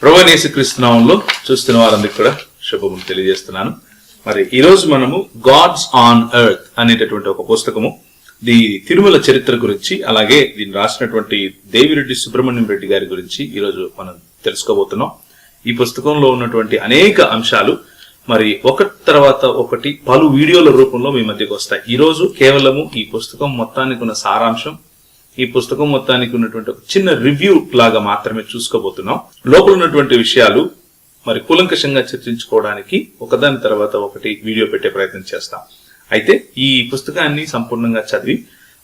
ప్రభువైన యేసుక్రీస్తు నామములో చూస్తున్న వారందరికీ కూడా శుభములు తెలియజేస్తున్నాను. మరి ఈ రోజు మనము గాడ్స్ ఆన్ ఎర్త్ అనేటటువంటి ఒక పుస్తకము, ది తిరుమల చరిత్ర గురించి, అలాగే దీన్ని రాసినటువంటి దేవిరెడ్డి సుబ్రహ్మణ్యం రెడ్డి గారి గురించి ఈ రోజు మనం తెలుసుకోబోతున్నాం. ఈ పుస్తకంలో ఉన్నటువంటి అనేక అంశాలు మరి ఒకటి తర్వాత ఒకటి పలు వీడియోల రూపంలో మీ మధ్యకు వస్తాయి. ఈ రోజు కేవలము ఈ పుస్తకం మొత్తానికి ఉన్న సారాంశం, ఈ పుస్తకం మొత్తానికి ఉన్నటువంటి ఒక చిన్న రివ్యూ లాగా మాత్రమే చూసుకోబోతున్నాం. లోపల ఉన్నటువంటి విషయాలు మరి కూలంకషంగా చర్చించుకోవడానికి ఒకదాని తర్వాత ఒకటి వీడియో పెట్టే ప్రయత్నం చేస్తాం. అయితే ఈ పుస్తకాన్ని సంపూర్ణంగా చదివి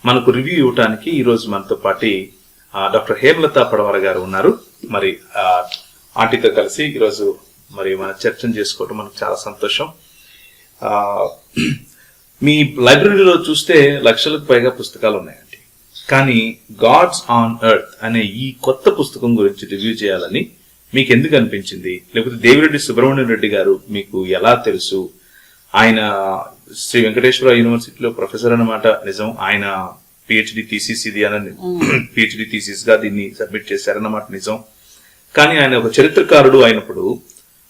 మనకు రివ్యూ ఇవ్వడానికి ఈ రోజు మనతో పాటు డాక్టర్ హేమలత పడవర గారు ఉన్నారు. మరి ఆంటీతో కలిసి ఈరోజు మరి మన చర్చను చేసుకోవడం మనకు చాలా సంతోషం. మీ లైబ్రరీలో చూస్తే లక్షలకు పైగా పుస్తకాలు ఉన్నాయండి, కానీ గాడ్స్ ఆన్ ఎర్త్ అనే ఈ కొత్త పుస్తకం గురించి రివ్యూ చేయాలని మీకు ఎందుకు అనిపించింది? లేకపోతే దేవిరెడ్డి సుబ్రహ్మణ్యం రెడ్డి గారు మీకు ఎలా తెలుసు? ఆయన శ్రీ వెంకటేశ్వర యూనివర్సిటీలో ప్రొఫెసర్ అన్నమాట నిజం. ఆయన పిహెచ్డి థీసిస్ ఇది అని పిహెచ్డి థీసిస్ గా దీన్ని సబ్మిట్ చేశారన్నమాట నిజం. కానీ ఆయన ఒక చరిత్రకారుడు అయినప్పుడు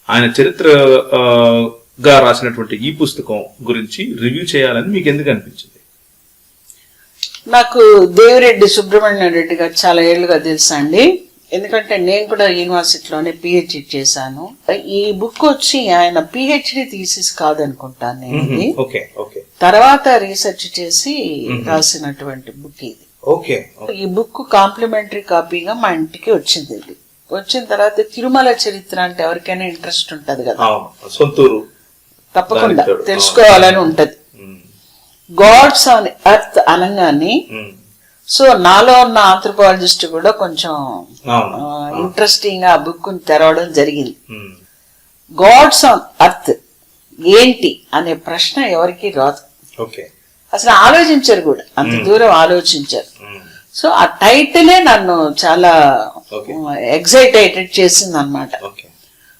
ఆయన చరిత్రగా రాసినటువంటి ఈ పుస్తకం గురించి రివ్యూ చేయాలని మీకు ఎందుకు అనిపించింది? నాకు దేవిరెడ్డి సుబ్రహ్మణ్యం రెడ్డి గారు చాలా ఏళ్లుగా తెలుసా అండి. ఎందుకంటే నేను కూడా యూనివర్సిటీలోనే పిహెచ్డి చేశాను. ఈ బుక్ వచ్చి ఆయన పిహెచ్డి థీసిస్ కాదనుకుంటాను నేను, తర్వాత రీసెర్చ్ చేసి రాసినటువంటి బుక్ ఇది. ఈ బుక్ కాంప్లిమెంటరీ కాపీగా మా ఇంటికి వచ్చింది. ఇది వచ్చిన తర్వాత తిరుమల చరిత్ర అంటే ఎవరికైనా ఇంట్రెస్ట్ ఉంటది కదా, సొంతూరు తప్పకుండా తెలుసుకోవాలని ఉంటది. గాడ్స్ ఆన్ ఎర్త్ అనగానే సో నాలో ఉన్న ఆంథ్రోపాలజిస్ట్ కూడా కొంచెం ఇంట్రెస్టింగ్ గా ఆ బుక్ తెరవడం జరిగింది. గాడ్స్ ఆన్ ఎర్త్ ఏంటి అనే ప్రశ్న ఎవరికి రాదు, అసలు ఆలోచించారు కూడా, అంత దూరం ఆలోచించారు. సో ఆ టైటిలే నన్ను చాలా ఎక్సైటెడ్ చేసింది అన్నమాట.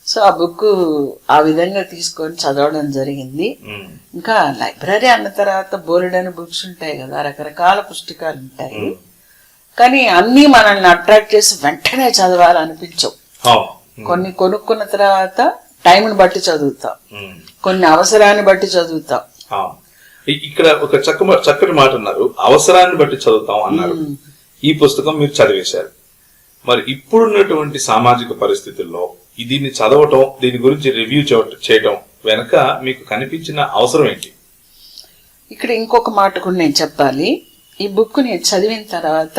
సో ఆ బుక్ ఆ విధంగా తీసుకొని చదవడం జరిగింది. ఇంకా లైబ్రరీ అన్న తర్వాత బోలెడని బుక్స్ ఉంటాయి కదా, రకరకాల పుస్తకాలు ఉంటాయి, కానీ అన్ని మనల్ని అట్రాక్ట్ చేసి వెంటనే చదవాలనిపించవు. కొన్ని కొనుక్కున్న తర్వాత టైంని బట్టి చదువుతాం, కొన్ని అవసరాన్ని బట్టి చదువుతాం. ఇక్కడ ఒక చక్కటి మాట అన్నారు, అవసరాన్ని బట్టి చదువుతాం అన్నారు. ఈ పుస్తకం మీరు చదివేశారు. మరి ఇప్పుడున్నటువంటి సామాజిక పరిస్థితుల్లో దీన్ని చదవటం, దీని గురించి రివ్యూ చేయటం వెనక మీకు కనిపించిన అవసరం ఏంటి? ఇక్కడ ఇంకొక మాట కూడా నేను చెప్పాలి. ఈ బుక్ నేను చదివిన తర్వాత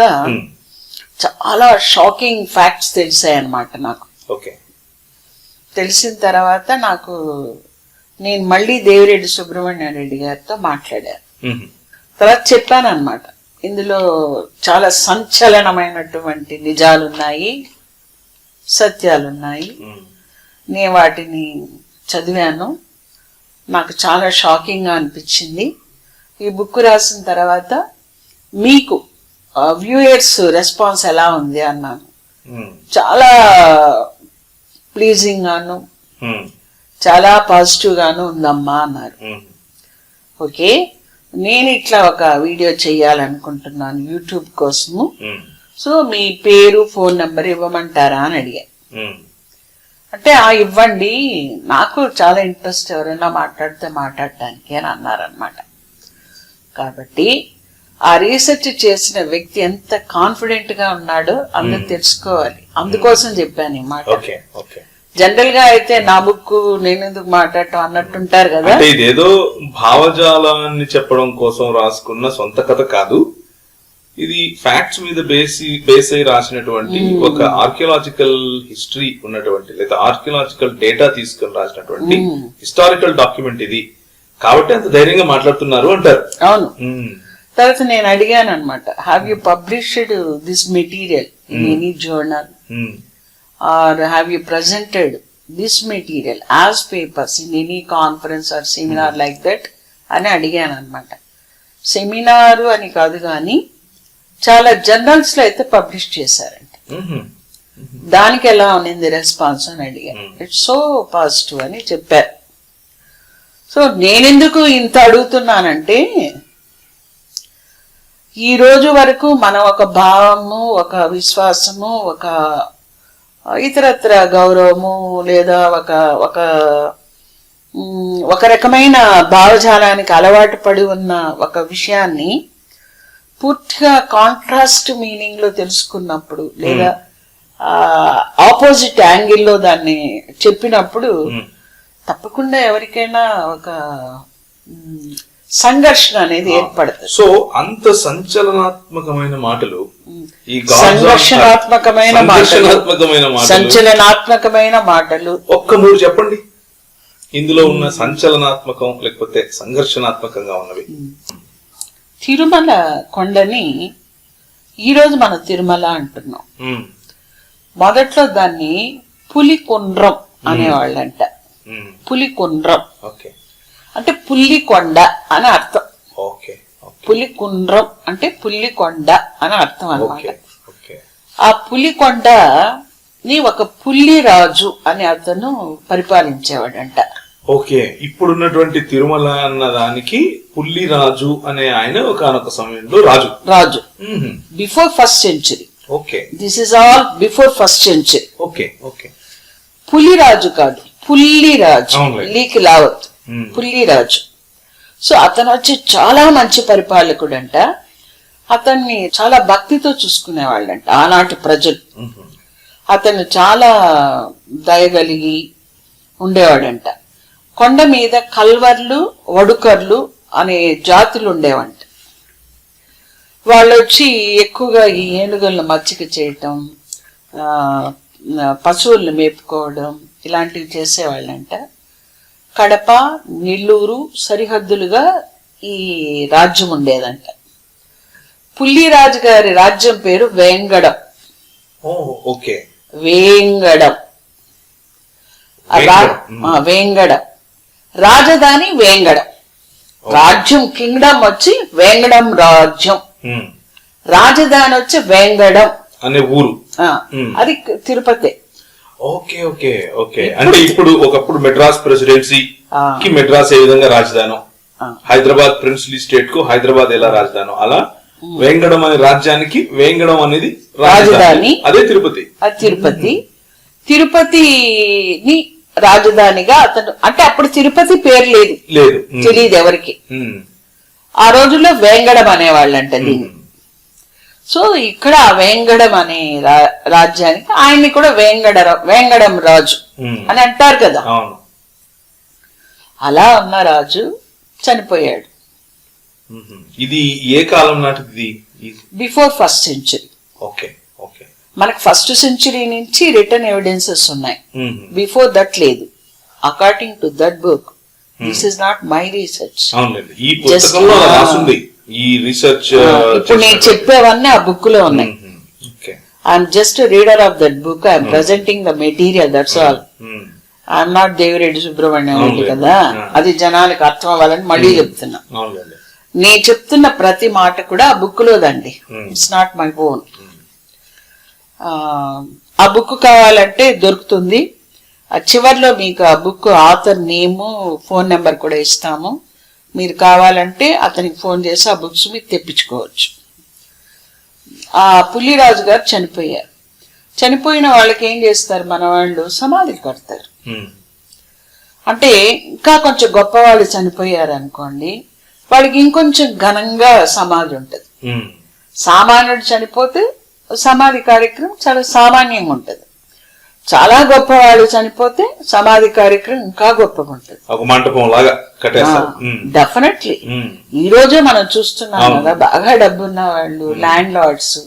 చాలా షాకింగ్ ఫ్యాక్ట్స్ తెలిసాయి అన్నమాట నాకు. తెలిసిన తర్వాత నేను మళ్ళీ దేవిరెడ్డి సుబ్రహ్మణ్యం రెడ్డి గారితో మాట్లాడాను. తర్వాత చెప్పాను అన్నమాట, ఇందులో చాలా సంచలనమైనటువంటి నిజాలున్నాయి, సత్యాలున్నాయి. నేను వాటిని చదివాను, నాకు చాలా షాకింగ్ గా అనిపించింది. ఈ బుక్ రాసిన తర్వాత మీకు వ్యూయర్స్ రెస్పాన్స్ ఎలా ఉంది అన్నాను. చాలా ప్లీజింగ్ గాను చాలా పాజిటివ్ గాను ఉందమ్మా అన్నారు. ఓకే, నేను ఇట్లా ఒక వీడియో చెయ్యాలనుకుంటున్నాను యూట్యూబ్ కోసము, సో మీ పేరు ఫోన్ నెంబర్ ఇవ్వమంటారా అని అడిగాను. అంటే ఇవ్వండి, నాకు చాలా ఇంట్రెస్ట్ ఎవరైనా మాట్లాడటానికి అని అన్నారనమాట. కాబట్టి ఆ రీసెర్చ్ చేసిన వ్యక్తి ఎంత కాన్ఫిడెంట్ గా ఉన్నాడో అందరూ తెలుసుకోవాలి, అందుకోసం చెప్పాను ఈ మాట. జనరల్ గా అయితే నా బుక్ నేను ఎందుకు మాట్లాడటం అన్నట్టుంటారు కదా, ఇదేదో భావజాలాన్ని చెప్పడం కోసం రాసుకున్న సొంత కథ కాదు, ఇది ఫ్యాక్ట్స్ మీద బేస్ అయి రాసినటువంటి ఒక ఆర్కియలాజికల్ హిస్టరీ ఉన్నటువంటి లేదా ఆర్కియలాజికల్ డేటా తీసుకుని రాసినటువంటి హిస్టారికల్ డాక్యుమెంట్ ఇది, కాబట్టి అంత ధైర్యంగా మాట్లాడుతున్నారు అంటారు. అవును. తర్వాత నేను అడిగాను అనమాట, have you published this material in any journal or have you presented this material as papers in any conference or seminar like that అని అడిగాను అనమాట. సెమినారు అని కాదు కానీ చాలా జర్నల్స్ లో అయితే పబ్లిష్ చేశారంట. దానికి ఎలా ఉన్నింది రెస్పాన్స్ అని అడిగాను. ఇట్స్ సో పాజిటివ్ అని చెప్పారు. సో నేనెందుకు ఇంత అడుగుతున్నానంటే, ఈ రోజు వరకు మనం ఒక భావము, ఒక విశ్వాసము, ఒక ఇతరత్ర గౌరవము లేదా ఒక ఒక ఒక రకమైన భావజాలానికి అలవాటు పడి ఉన్న ఒక విషయాన్ని పూర్తిగా కాంట్రాస్ట్ మీనింగ్ లో తెలుసుకున్నప్పుడు లేదా ఆపోజిట్ యాంగిల్లో దాన్ని చెప్పినప్పుడు తప్పకుండా ఎవరికైనా ఒక సంఘర్షణ అనేది ఏర్పడుతుంది. సో అంత సంచలనాత్మకమైన మాటలు, ఈ సంచలనాత్మకమైన మాటలు ఒక్క 3 చెప్పండి ఇందులో ఉన్న సంచలనాత్మకం లేకపోతే సంఘర్షణాత్మకంగా ఉన్నవి. తిరుమల కొండని ఈరోజు మనం తిరుమల అంటున్నాం. మొదట్లో దాన్ని పులికుండ్రం అనేవాళ్ళంట. పులికుండ్రం అంటే పుల్లికొండ అని అర్థం. పులికుండ్రం అంటే పుల్లికొండ అని అర్థం అన్నమాట. ఆ పులికొండని ఒక పుల్లిరాజు అని అతను పరిపాలించేవాడంట. ఓకే, ఇప్పుడున్నటువంటి తిరుమల అన్న దానికి పుల్లిరాజు అనే ఆయన ఒకనొక సమయంలో రాజు before first century. Okay, this is all before first century. Okay okay, Puliraju కాదు, పుల్లిరాజు, లీకి లావత్, పుల్లిరాజు. సో అతను వచ్చి చాలా మంచి పరిపాలకుడు అంట. అతన్ని చాలా భక్తితో చూసుకునేవాళ్ళంట ఆనాటి ప్రజలు. అతను చాలా దయగలిగి ఉండేవాడంట. కొండ మీద కల్వర్లు, వడుకర్లు అనే జాతులు ఉండేవంట. వాళ్ళు వచ్చి ఎక్కువగా ఈ ఏనుగులను మచ్చిక చేయటం, పశువులను మేపుకోవడం ఇలాంటివి చేసేవాళ్ళంట. కడప, నెల్లూరు సరిహద్దులుగా ఈ రాజ్యం ఉండేదంట. పుల్లిరాజు గారి రాజ్యం పేరు వేంగడం. వేంగడం, వేంగడం, రాజధాని వేంగడం. రాజ్యం కింగ్డమ్ వచ్చి వేంగడం రాజ్యం, రాజధాని వచ్చి వేంగడం అనే ఊరు, అది తిరుపతి. ఓకే ఓకే ఓకే, అంటే ఇప్పుడు ఒకప్పుడు మెడ్రాస్ ప్రెసిడెన్సీ కి మెడ్రాస్ ఏ విధంగా రాజధాని, హైదరాబాద్ ప్రిన్స్లీ స్టేట్ కు హైదరాబాద్ ఎలా రాజధాని, అలా వేంగడం అనే రాజ్యానికి వేంగడం అనేది రాజధాని, అదే తిరుపతి. అది తిరుపతి. తిరుపతిని రాజధానిగా అతను, అంటే అప్పుడు తిరుపతి పేరు లేదు, తెలియదు ఎవరికి. ఆ రోజుల్లో వేంగడం అనేవాళ్ళంట దీన్ని. సో ఇక్కడ వేంగడం అనే రాజ్యానికి ఆయన్ని కూడా వేంగడం రాజు అని అంటారు కదా. అలా ఉన్న రాజు చనిపోయాడు. ఇది ఏ కాలం నాటిది? Before first century. Okay okay, మనకు ఫస్ట్ సెంచురీ నుంచి రిటర్న్ ఎవిడెన్సెస్ ఉన్నాయి. బిఫోర్ దట్ లేదు. According to that book, this is not my research. ఈ పుస్తకంలో రాసుంది ఈ రీసెర్చ్. ఇప్పుడు నేను చెప్పేవన్నీ ఆ బుక్ లో ఉన్నాయి. I'm just reader of that book. I'm presenting the material, that's all. I'm not Devireddy Subrahmanyam కదా, అది జనాలకు అర్థం అవ్వాలని మళ్ళీ చెప్తున్నా. నేను చెప్తున్న ప్రతి మాట కూడా ఆ బుక్ లోదండి. It's not my own. ఆ బుక్ కావాలంటే దొరుకుతుంది. ఆ చివర్లో మీకు ఆ book author name, phone number కూడా ఇస్తాము. మీరు కావాలంటే అతనికి ఫోన్ చేసి ఆ బుక్స్ మీరు తెప్పించుకోవచ్చు. ఆ పుల్లిరాజు గారు చనిపోయారు. చనిపోయిన వాళ్ళకి ఏం చేస్తారు మన వాళ్ళు? సమాధి కడతారు. అంటే ఇంకా కొంచెం గొప్పవాళ్ళు చనిపోయారు అనుకోండి, వాడికి ఇంకొంచెం ఘనంగా సమాధి ఉంటది. సామాన్యుడు చనిపోతే సమాధి కార్యక్రమం చాలా సామాన్యంగా ఉంటది. చాలా గొప్ప వాళ్ళు చనిపోతే సమాధి కార్యక్రమం ఇంకా గొప్పగా ఉంటది, ఒక మంటపం లాగా కట్టేస్తారు. డెఫినెట్లీ ఈ రోజే మనం చూస్తున్నాం కదా, బాగా డబ్బున్న వాళ్ళు, ల్యాండ్ లార్డ్స్,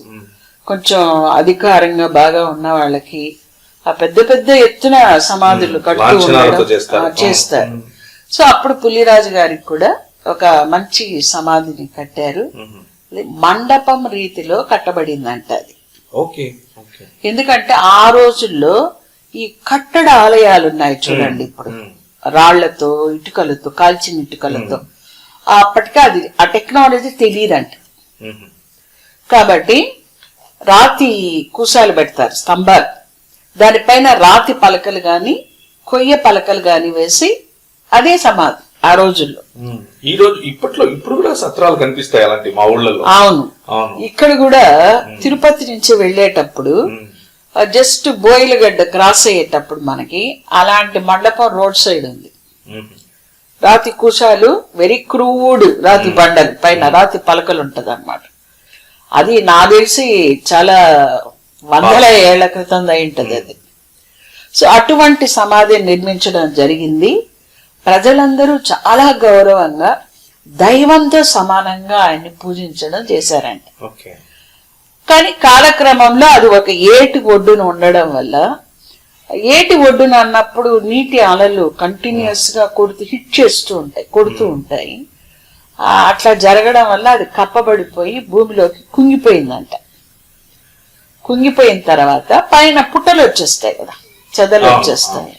కొంచెం అధికారంగా బాగా ఉన్న వాళ్ళకి ఆ పెద్ద పెద్ద ఎత్తున సమాధులు కడుతూ చేస్తారు. సో అప్పుడు పుల్లిరాజు గారికి కూడా ఒక మంచి సమాధిని కట్టారు. మండపం రీతిలో కట్టబడిందంట అది. ఎందుకంటే ఆ రోజుల్లో ఈ కట్టడ ఆలయాలు ఉన్నాయి చూడండి, ఇప్పుడు రాళ్లతో, ఇటుకలతో, కాల్చిన ఇటుకలతో. అప్పటికే అది ఆ టెక్నాలజీ తెలియదంట. కాబట్టి రాతి కూసాలు పెడతారు, స్తంభాలు, దానిపైన రాతి పలకలు గాని కొయ్య పలకలు గాని వేసి అదే సమాధి ఆ రోజుల్లో. ఈ రోజు ఇప్పుడు కూడా సత్రాలు కనిపిస్తాయి అలాంటి మా ఊళ్ళలో. అవును, ఇక్కడ కూడా తిరుపతి నుంచి వెళ్ళేటప్పుడు జస్ట్ బోయిలగడ్డ క్రాస్ అయ్యేటప్పుడు మనకి అలాంటి మండపం రోడ్ సైడ్ ఉంది. రాతి కుశాలు, వెరీ క్రూడ్ రాతి బండలు, పైన రాతి పలకలు ఉంటది అన్నమాట. అది నా తెలిసి చాలా వందల ఏళ్ల క్రితం అయింటది అది. సో అటువంటి సమాధిని నిర్మించడం జరిగింది. ప్రజలందరూ చాలా గౌరవంగా దైవంతో సమానంగా ఆయన్ని పూజించడం చేశారంట. కానీ కాలక్రమంలో అది ఒక ఏటి ఒడ్డున ఉండడం వల్ల, ఏటి ఒడ్డున అన్నప్పుడు నీటి అలలు కంటిన్యూస్ గా కొడుతూ ఉంటాయి. అట్లా జరగడం వల్ల అది కప్పబడిపోయి భూమిలోకి కుంగిపోయిందంట. కుంగిపోయిన తర్వాత పైన పుట్టలు వచ్చేస్తాయి కదా, చెదలు వచ్చేస్తాయి.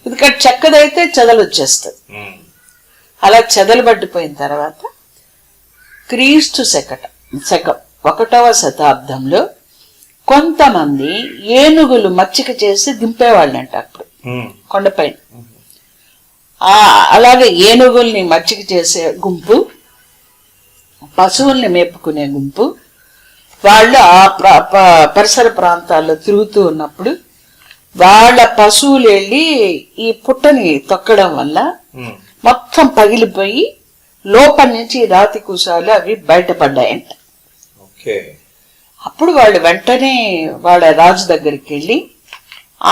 ఎందుకంటే చెక్కదైతే చెదలు వచ్చేస్తుంది. అలా చెదలు పడిపోయిన తర్వాత క్రీస్తు శకం 1వ శతాబ్దంలో కొంతమంది ఏనుగులు మచ్చిక చేసి దింపేవాళ్ళంట అప్పుడు కొండపైన. అలాగే ఏనుగుల్ని మచ్చిక చేసే గుంపు, పశువుల్ని మేపుకునే గుంపు వాళ్ళు ఆ పరిసర ప్రాంతాల్లో తిరుగుతూ ఉన్నప్పుడు వాళ్ళ పశువులు వెళ్ళి ఈ పుట్టని తొక్కడం వల్ల మొత్తం పగిలిపోయి లోపల నుంచి రాతి కుశాలు అవి బయటపడ్డాయంట. అప్పుడు వాళ్ళు వెంటనే వాళ్ళ రాజు దగ్గరికి వెళ్ళి,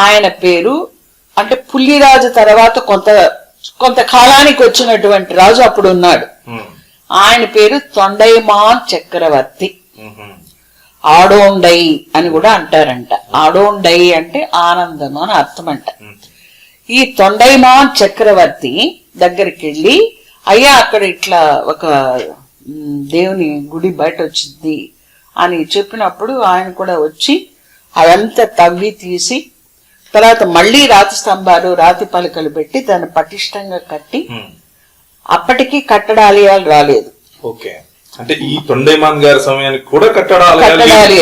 ఆయన పేరు అంటే పుల్లిరాజు తర్వాత కొంతకాలానికి వచ్చినటువంటి రాజు అప్పుడు ఉన్నాడు. ఆయన పేరు తొండైమాన్ చక్రవర్తి. ఆడోండై అని కూడా అంటారంట. ఆడోండై అంటే ఆనందం అని అర్థం అంట. ఈ తొండైమాన్ చక్రవర్తి దగ్గరికి వెళ్ళి, అయ్యా అక్కడ ఇట్లా ఒక దేవుని గుడి బయట వచ్చింది అని చెప్పినప్పుడు ఆయన కూడా వచ్చి అదంతా తవ్వి తీసి తర్వాత మళ్ళీ రాతి స్తంభాలు రాతి పలకలు పెట్టి దాన్ని పటిష్టంగా కట్టి, అప్పటికీ కట్టడాలయాలు రాలేదు. అంటే ఈ తొండైమాన్ గారి సమయానికి కూడా కట్టడాలు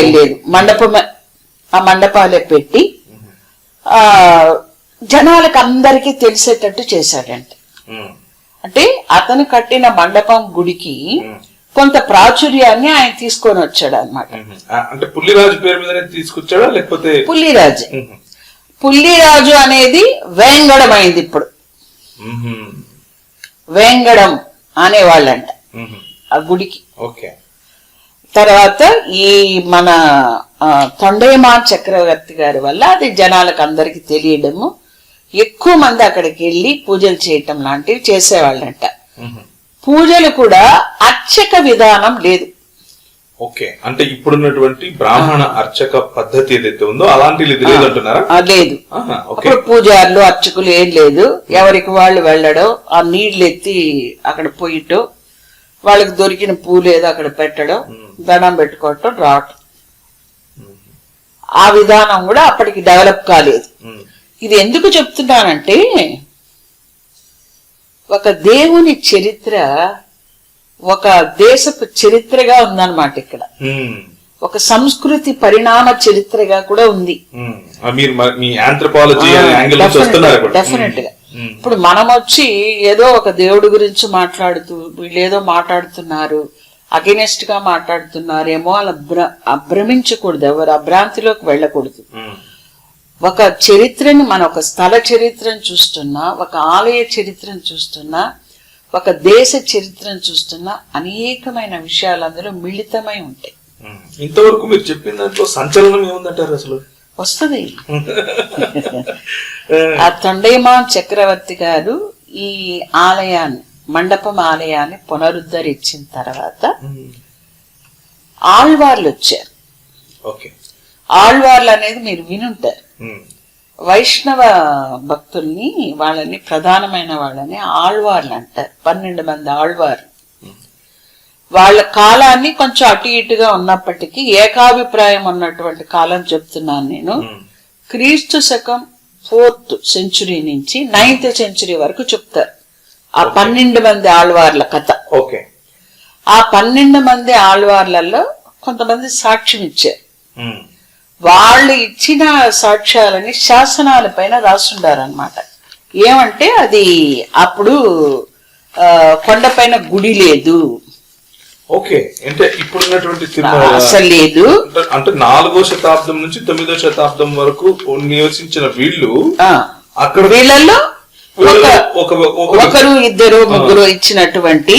లేదు. ఆ మండపాలే పెట్టి ఆ జనాలకు అందరికీ తెలిసేటట్టు చేశాడంట. అంటే అతను కట్టిన మండపం గుడికి కొంత ప్రాచుర్యాన్ని ఆయన తీసుకొని వచ్చాడు అన్నమాట. అంటే పుల్లిరాజు పేరు మీద తీసుకొచ్చాడా లేకపోతే? పుల్లిరాజు అనేది వేంగడం అయింది. ఇప్పుడు వేంగడం అనేవాళ్ళంట ఆ గుడికి. తర్వాత ఈ మన తొండైమాన్ చక్రవర్తి గారి వల్ల అది జనాలకు అందరికి తెలియడము, ఎక్కువ మంది అక్కడికి వెళ్ళి పూజలు చేయటం లాంటివి చేసేవాళ్ళంట. పూజలు కూడా అర్చక విధానం లేదు. అంటే ఇప్పుడున్నటువంటి బ్రాహ్మణ అర్చక పద్ధతి ఏదైతే ఉందో అలాంటిది లేదంటున్నారా? లేదు. అప్పుడు పూజారులు అర్చకులు ఏం లేదు. ఎవరికి వాళ్ళు వెళ్ళడం, ఆ నీళ్లు ఎత్తి అక్కడ పోయటం, వాళ్ళకి దొరికిన పూలు ఏదో అక్కడ పెట్టడం, దండం పెట్టుకోవటం, రావటం. ఆ విధానం కూడా అప్పటికి డెవలప్ కాలేదు. ఇది ఎందుకు చెప్తున్నానంటే, ఒక దేవుని చరిత్ర ఒక దేశపు చరిత్రగా ఉందన్నమాట. ఇక్కడ ఒక సంస్కృతి పరిణామ చరిత్రగా కూడా ఉంది. డెఫినెట్ గా ఇప్పుడు మనం వచ్చి ఏదో ఒక దేవుడి గురించి మాట్లాడుతూ వీళ్ళు ఏదో మాట్లాడుతున్నారు, అగెనెస్ట్ గా మాట్లాడుతున్నారేమో అలా భ్రమించకూడదు, ఎవరు అభ్రాంతిలోకి వెళ్ళకూడదు. ఒక చరిత్రని మన ఒక స్థల చరిత్రను చూస్తున్నా, ఒక ఆలయ చరిత్రను చూస్తున్నా, ఒక దేశ చరిత్రను చూస్తున్నా అనేకమైన విషయాలు అందులో మిళితమై ఉంటాయి. ఇంతవరకు మీరు చెప్పిన దాంట్లో సంచలనం ఏముందంటారు? అసలు వస్తుంది. ఆ తొండైమాన్ చక్రవర్తి గారు ఈ ఆలయాన్ని, మండపం ఆలయాన్ని పునరుద్ధరించిన తర్వాత ఆళ్వార్లు వచ్చారు. ఆళ్వార్లు అనేది మీరు వినుంటారు. వైష్ణవ భక్తుల్ని, వాళ్ళని ప్రధానమైన వాళ్ళని ఆళ్వార్లు అంటారు. 12 మంది ఆళ్వార్లు. వాళ్ళ కాలాన్ని కొంచెం అటు ఇటుగా ఉన్నప్పటికీ ఏకాభిప్రాయం ఉన్నటువంటి కాలం చెప్తున్నాను నేను. క్రీస్తు శకం 4th century నుంచి 9th century వరకు చెప్తారు ఆ 12 మంది ఆళ్వార్ల కథ. ఆ 12 మంది ఆళ్వార్లలో కొంతమంది సాక్ష్యం ఇచ్చారు. వాళ్ళు ఇచ్చిన సాక్ష్యాలని శాసనాల పైన రాసుండారనమాట. ఏమంటే అది అప్పుడు కొండపైన గుడి లేదు, ఓకే, అంటే ఇప్పుడున్నటువంటి తిరుమల అసలు లేదు. అంటే 4వ శతాబ్దం నుంచి 9వ శతాబ్దం వరకు నివసించిన వీళ్ళు అక్కడ వీళ్ళల్లో ఒకరు ఇద్దరు ముగ్గురు ఇచ్చినటువంటి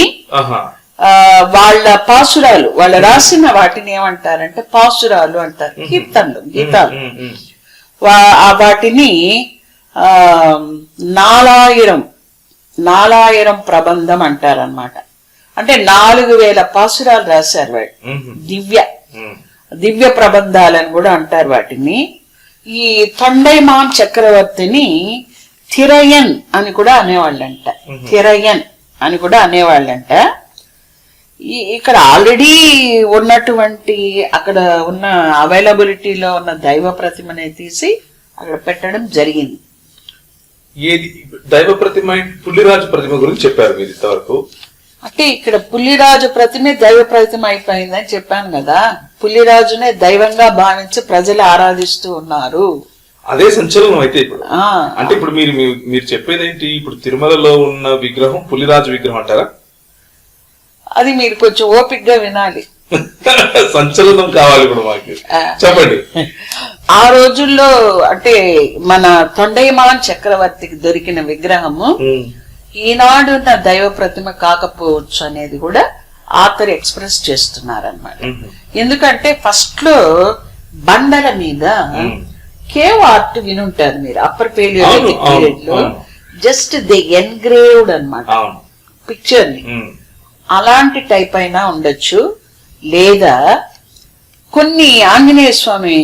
వాళ్ళ పాసురాలు, వాళ్ళు రాసిన వాటిని ఏమంటారంటే పాసురాలు అంటారు, కీర్తనలు, గీతాలు. వాటిని 4000 ప్రబంధం అంటారన్నమాట. అంటే 4000 పాసురాలు రాశారు వాళ్ళు. దివ్య ప్రబంధాలని కూడా అంటారు వాటిని. ఈ తొండైమాన్ చక్రవర్తిని థిరయన్ అని కూడా అనేవాళ్ళంట. థిరయన్ అని కూడా అనేవాళ్ళంట. ఇక్కడ ఆల్రెడీ ఉన్నటువంటి అక్కడ ఉన్న అవైలబిలిటీలో ఉన్న దైవ ప్రతిమనే తీసి అక్కడ పెట్టడం జరిగింది. ఏది దైవ ప్రతిమ? పుల్లిరాజు ప్రతిమ గురించి చెప్పారు మీరు ఇంతవరకు. అంటే ఇక్కడ పుల్లిరాజు ప్రతిమే దైవ ప్రతిమ అయిపోయిందని చెప్పాను కదా. పుల్లిరాజునే దైవంగా భావించి ప్రజలు ఆరాధిస్తూ ఉన్నారు. అదే సంచలనం అయితే ఇప్పుడు. అంటే ఇప్పుడు మీరు చెప్పేది ఏంటి? ఇప్పుడు తిరుమలలో ఉన్న విగ్రహం పుల్లిరాజు విగ్రహం అంటారా? అది మీరు కొంచెం ఓపికగా వినాలి. సంచలనం కావాలి ఇప్పుడు మాకు, చెప్పండి. ఆ రోజుల్లో అంటే మన తొండైమాన్ చక్రవర్తికి దొరికిన విగ్రహము ఈనాడు ఉన్న దైవ ప్రతిమ కాకపోవచ్చు అనేది కూడా ఆథర్ ఎక్స్ప్రెస్ చేస్తున్నారన్నమాట. ఎందుకంటే ఫస్ట్ లో బండల మీద కేవ్ ఆర్ట్ వినుంటారు మీరు, అప్పర్ పేలియోలిథిక్ పీరియడ్ లో జస్ట్ దే ఎన్గ్రేవ్డ్ అన్నమాట పిక్చర్ ని. అలాంటి టైప్ అయినా ఉండొచ్చు, లేదా కొన్ని ఆంజనేయ స్వామి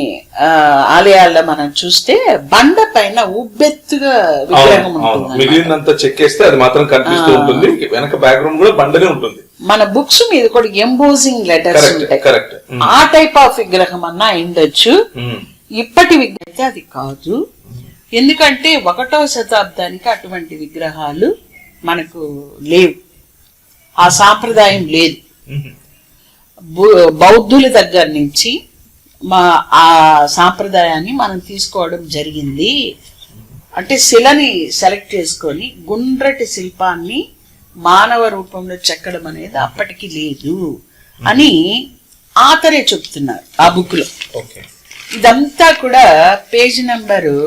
ఆలయాల్లో మనం చూస్తే బండ పైన ఉబ్బెత్తుగా విగ్రహం ఉంటుంది, మిగిలినంత చెక్కేస్తే అది మాత్రం కనిపిస్తూ ఉంటుంది, వెనక బ్యాక్గ్రౌండ్ కూడా బండనే ఉంటుంది. మన బుక్స్ మీద కూడా ఎంబోజింగ్ లెటర్స్ ఉంటాయి, ఆ టైప్ ఆఫ్ విగ్రహం అన్నా ఉండొచ్చు. ఇప్పటి విగ్రహం అది కాదు, ఎందుకంటే 1వ శతాబ్దానికి అటువంటి విగ్రహాలు మనకు లేవు, ఆ సాంప్రదాయం లేదు. బౌద్ధుల దగ్గర నుంచి ఆ సాంప్రదాయాన్ని మనం తీసుకోవడం జరిగింది. అంటే శిలని సెలెక్ట్ చేసుకొని గుండ్రటి శిల్పాన్ని మానవ రూపంలో చెక్కడం అనేది అప్పటికి లేదు అని ఆథరే చెప్తున్నారు ఆ బుక్ లో. ఇదంతా కూడా పేజ్ నెంబరు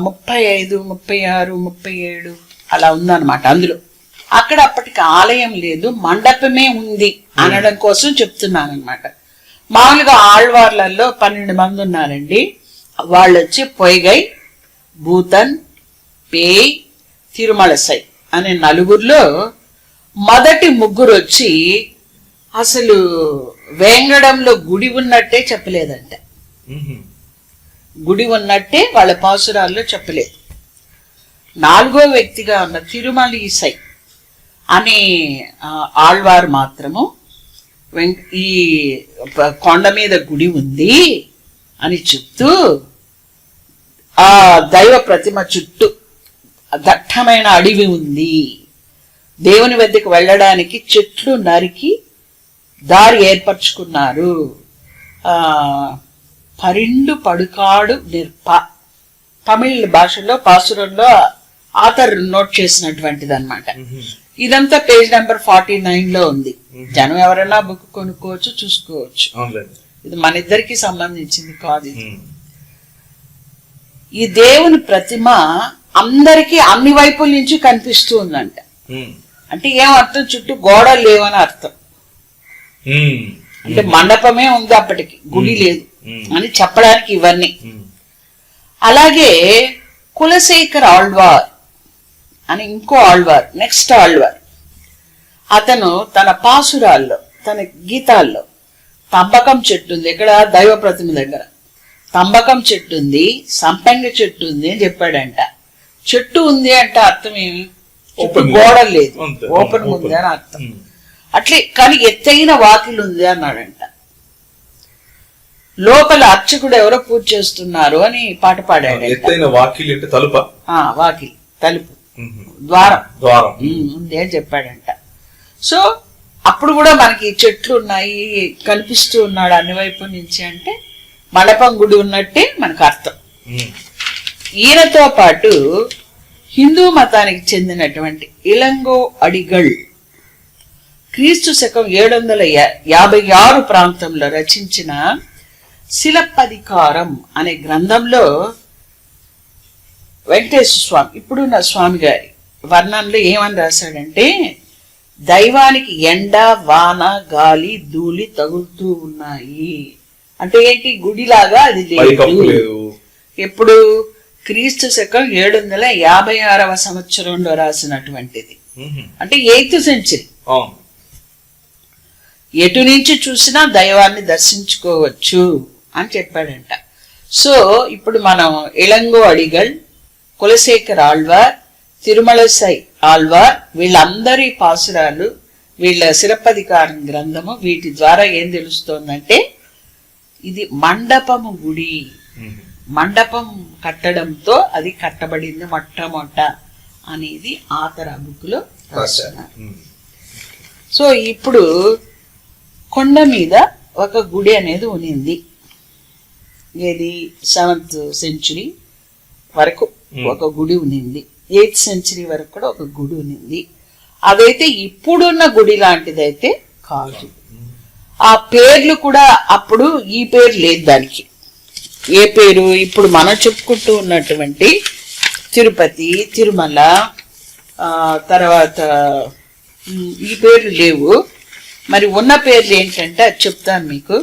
35, 36, 37 అలా ఉందన్నమాట. అందులో అక్కడ అప్పటికి ఆలయం లేదు, మండపమే ఉంది అనడం కోసం చెప్తున్నాను అనమాట. మామూలుగా ఆళ్వార్లలో 12 మంది ఉన్నారండి. వాళ్ళు వచ్చి పొయ్గై, భూతన్, పేయ్, తిరుమలసై అనే 4లో మొదటి 3 వచ్చి అసలు వేంగడంలో గుడి ఉన్నట్టే చెప్పలేదంట. గుడి ఉన్నట్టే వాళ్ళ పాసురాల్లో చెప్పలేదు. 4వ వ్యక్తిగా ఉన్న తిరుమలసై అనే ఆళ్వారు మాత్రము ఈ కొండ మీద గుడి ఉంది అని చెప్తూ ఆ దైవ ప్రతిమ చుట్టూ దట్టమైన అడవి ఉంది, దేవుని వద్దకు వెళ్ళడానికి చెట్లు నరికి దారి ఏర్పరచుకున్నారు, పరిండు పడుకాడు నిర్ప తమిళ భాషలో పాసురంలో ఆథర్ నోట్ చేసినటువంటిది అన్నమాట. ఇదంతా పేజ్ నెంబర్ 49 లో ఉంది. జనం ఎవరైనా బుక్ కొనుక్కోవచ్చు, చూసుకోవచ్చు. ఇది మన ఇద్దరికి సంబంధించింది కాదు. ఈ దేవుని ప్రతిమ అందరికి అన్ని వైపుల నుంచి కనిపిస్తూ ఉందంట. అంటే ఏం అర్థం? చుట్టూ గోడలు లేవని అర్థం. అంటే మండపమే ఉంది అప్పటికి, గుడి లేదు అని చెప్పడానికి ఇవన్నీ. అలాగే కులశేఖర్ ఆళ్వార్ అని ఇంకో ఆళ్వార్, నెక్స్ట్ ఆళ్వార్, అతను తన పాసురాల్లో, తన గీతాల్లో తంబకం చెట్టు ఉంది, ఇక్కడ దైవ ప్రతిమ దగ్గర తంబకం చెట్టు ఉంది, సంపంగ చెట్టు ఉంది అని చెప్పాడంట. చెట్టు ఉంది అంటే అర్థం ఏమి? గోడలు లేదు, ఓపెన్ ఉంది అని అర్థం. అట్లే కానీ ఎత్తైన వాకిలు ఉంది అన్నాడంట. లోపల అర్చకుడు ఎవరో పూజ చేస్తున్నారు అని పాట పాడాడు. ఎత్తైన వాకిలి అంటే తలుప? వాకిలి, తలుపు, ద్వారం ఉంది అని చెప్పాడంట. సో అప్పుడు కూడా మనకి చెట్లు ఉన్నాయి, కనిపిస్తూ ఉన్నాడు అన్ని వైపు నుంచి అంటే మండపం గుడి ఉన్నట్టే మనకు అర్థం. ఈయనతో పాటు హిందూ మతానికి చెందినటువంటి ఇలంగో అడిగల్, క్రీస్తు శకం 756 ప్రాంతంలో రచించిన శిలప్పధికారం అనే గ్రంథంలో వెంకటేశ్వర స్వామి ఇప్పుడున్న స్వామి గారి వర్ణంలో ఏమని రాశాడంటే, దైవానికి ఎండ వాన గాలి ధూళి తగులుతూ ఉన్నాయి. అంటే ఏంటి, గుడిలాగా అది లేదు. ఎప్పుడు క్రీస్తు శకం 756వ సంవత్సరంలో రాసినటువంటిది. అంటే 8th సెంచరీ. ఎటు నుంచి చూసినా దైవాన్ని దర్శించుకోవచ్చు అని చెప్పాడంట. సో ఇప్పుడు మనం ఇళంగో అడిగల్, కులశేఖర్ ఆళ్వార్, తిరుమలసై ఆళ్వార్ వీళ్ళందరి పాసురాలు, వీళ్ళ శిలప్పధికారం గ్రంథము, వీటి ద్వారా ఏం తెలుస్తోందంటే ఇది మండపము గుడి. మండపం కట్టడంతో అది కట్టబడింది మొట్టమొదట అనేది ఆతర బుక్ లో రాస్తున్నారు. సో ఇప్పుడు కొండ మీద ఒక గుడి అనేది ఉనింది. ఏది 7th సెంచురీ వరకు ఒక గుడి ఉనింది. 8th సెంచురీ వరకు కూడా ఒక గుడి ఉనింది. అదైతే ఇప్పుడున్న గుడి లాంటిదైతే కాదు. ఆ పేర్లు కూడా అప్పుడు ఈ పేరు లేదు దానికి. ఏ పేరు ఇప్పుడు మనం చెప్పుకుంటూ ఉన్నటువంటి తిరుపతి, తిరుమల, తర్వాత ఈ పేర్లు లేవు. మరి ఉన్న పేర్లు ఏంటంటే అది చెప్తాను మీకు.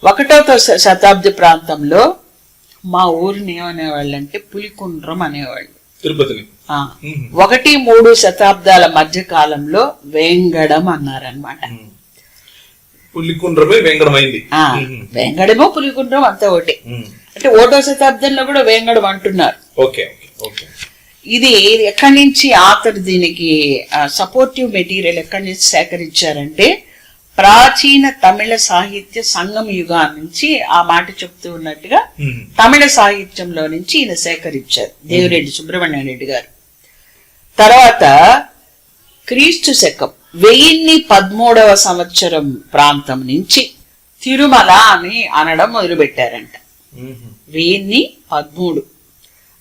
1వ శతాబ్ది ప్రాంతంలో మా ఊరిని ఏమనేవాళ్ళు అంటే పులికుండ్రం అనేవాళ్ళు. తిరుపతిని 1-3 శతాబ్దాల మధ్య కాలంలో వేంగడం అన్నారనమాట. పులికుండ్రమే వేంగడమైంది. వేంగడమో పులికుండ్రం అంతా ఒకటి. అంటే 1వ శతాబ్దంలో కూడా వేంగడం అంటున్నారు. ఇది ఎక్కడి నుంచి ఆతర్ దీనికి సపోర్టివ్ మెటీరియల్ ఎక్కడి నుంచి సేకరించారంటే ప్రాచీన తమిళ సాహిత్య సంగమ యుగం నుంచి ఆ మాట చెప్తూ ఉన్నట్టుగా తమిళ సాహిత్యంలో నుంచి ఈయన సేకరించారు దేవిరెడ్డి సుబ్రహ్మణ్యం రెడ్డి గారు. తర్వాత క్రీస్తు శకం 1013వ సంవత్సరం ప్రాంతం నుంచి తిరుమల అని అనడం మొదలు పెట్టారంట. 1013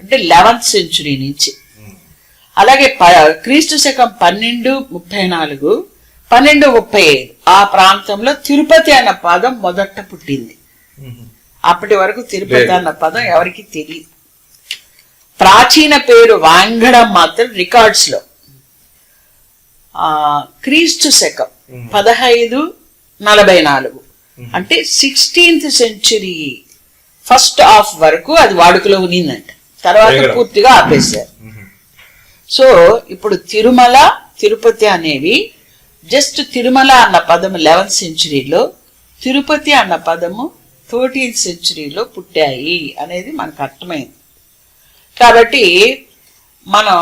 అంటే 11th సెంచురీ నుంచి. అలాగే క్రీస్తు శకం 1234, 1235 ఆ ప్రాంతంలో తిరుపతి అన్న పదం మొదట పుట్టింది. అప్పటి వరకు తిరుపతి అన్న పదం ఎవరికి తెలియదు. ప్రాచీన పేరు వాంగడం మాత్రం రికార్డ్స్ లో క్రీస్తు శకం 1544 అంటే 16th సెంచురీ ఫస్ట్ హాఫ్ వరకు అది వాడుకలో ఉన్నిందంట. తర్వాత పూర్తిగా ఆపేశారు. సో ఇప్పుడు తిరుమల, తిరుపతి అనేవి జస్ట్ తిరుమల అన్న పదము 11th సెంచురీలో, తిరుపతి అన్న పదము 13th సెంచురీలో పుట్టాయి అనేది మనకు అర్థమైంది. కాబట్టి మనం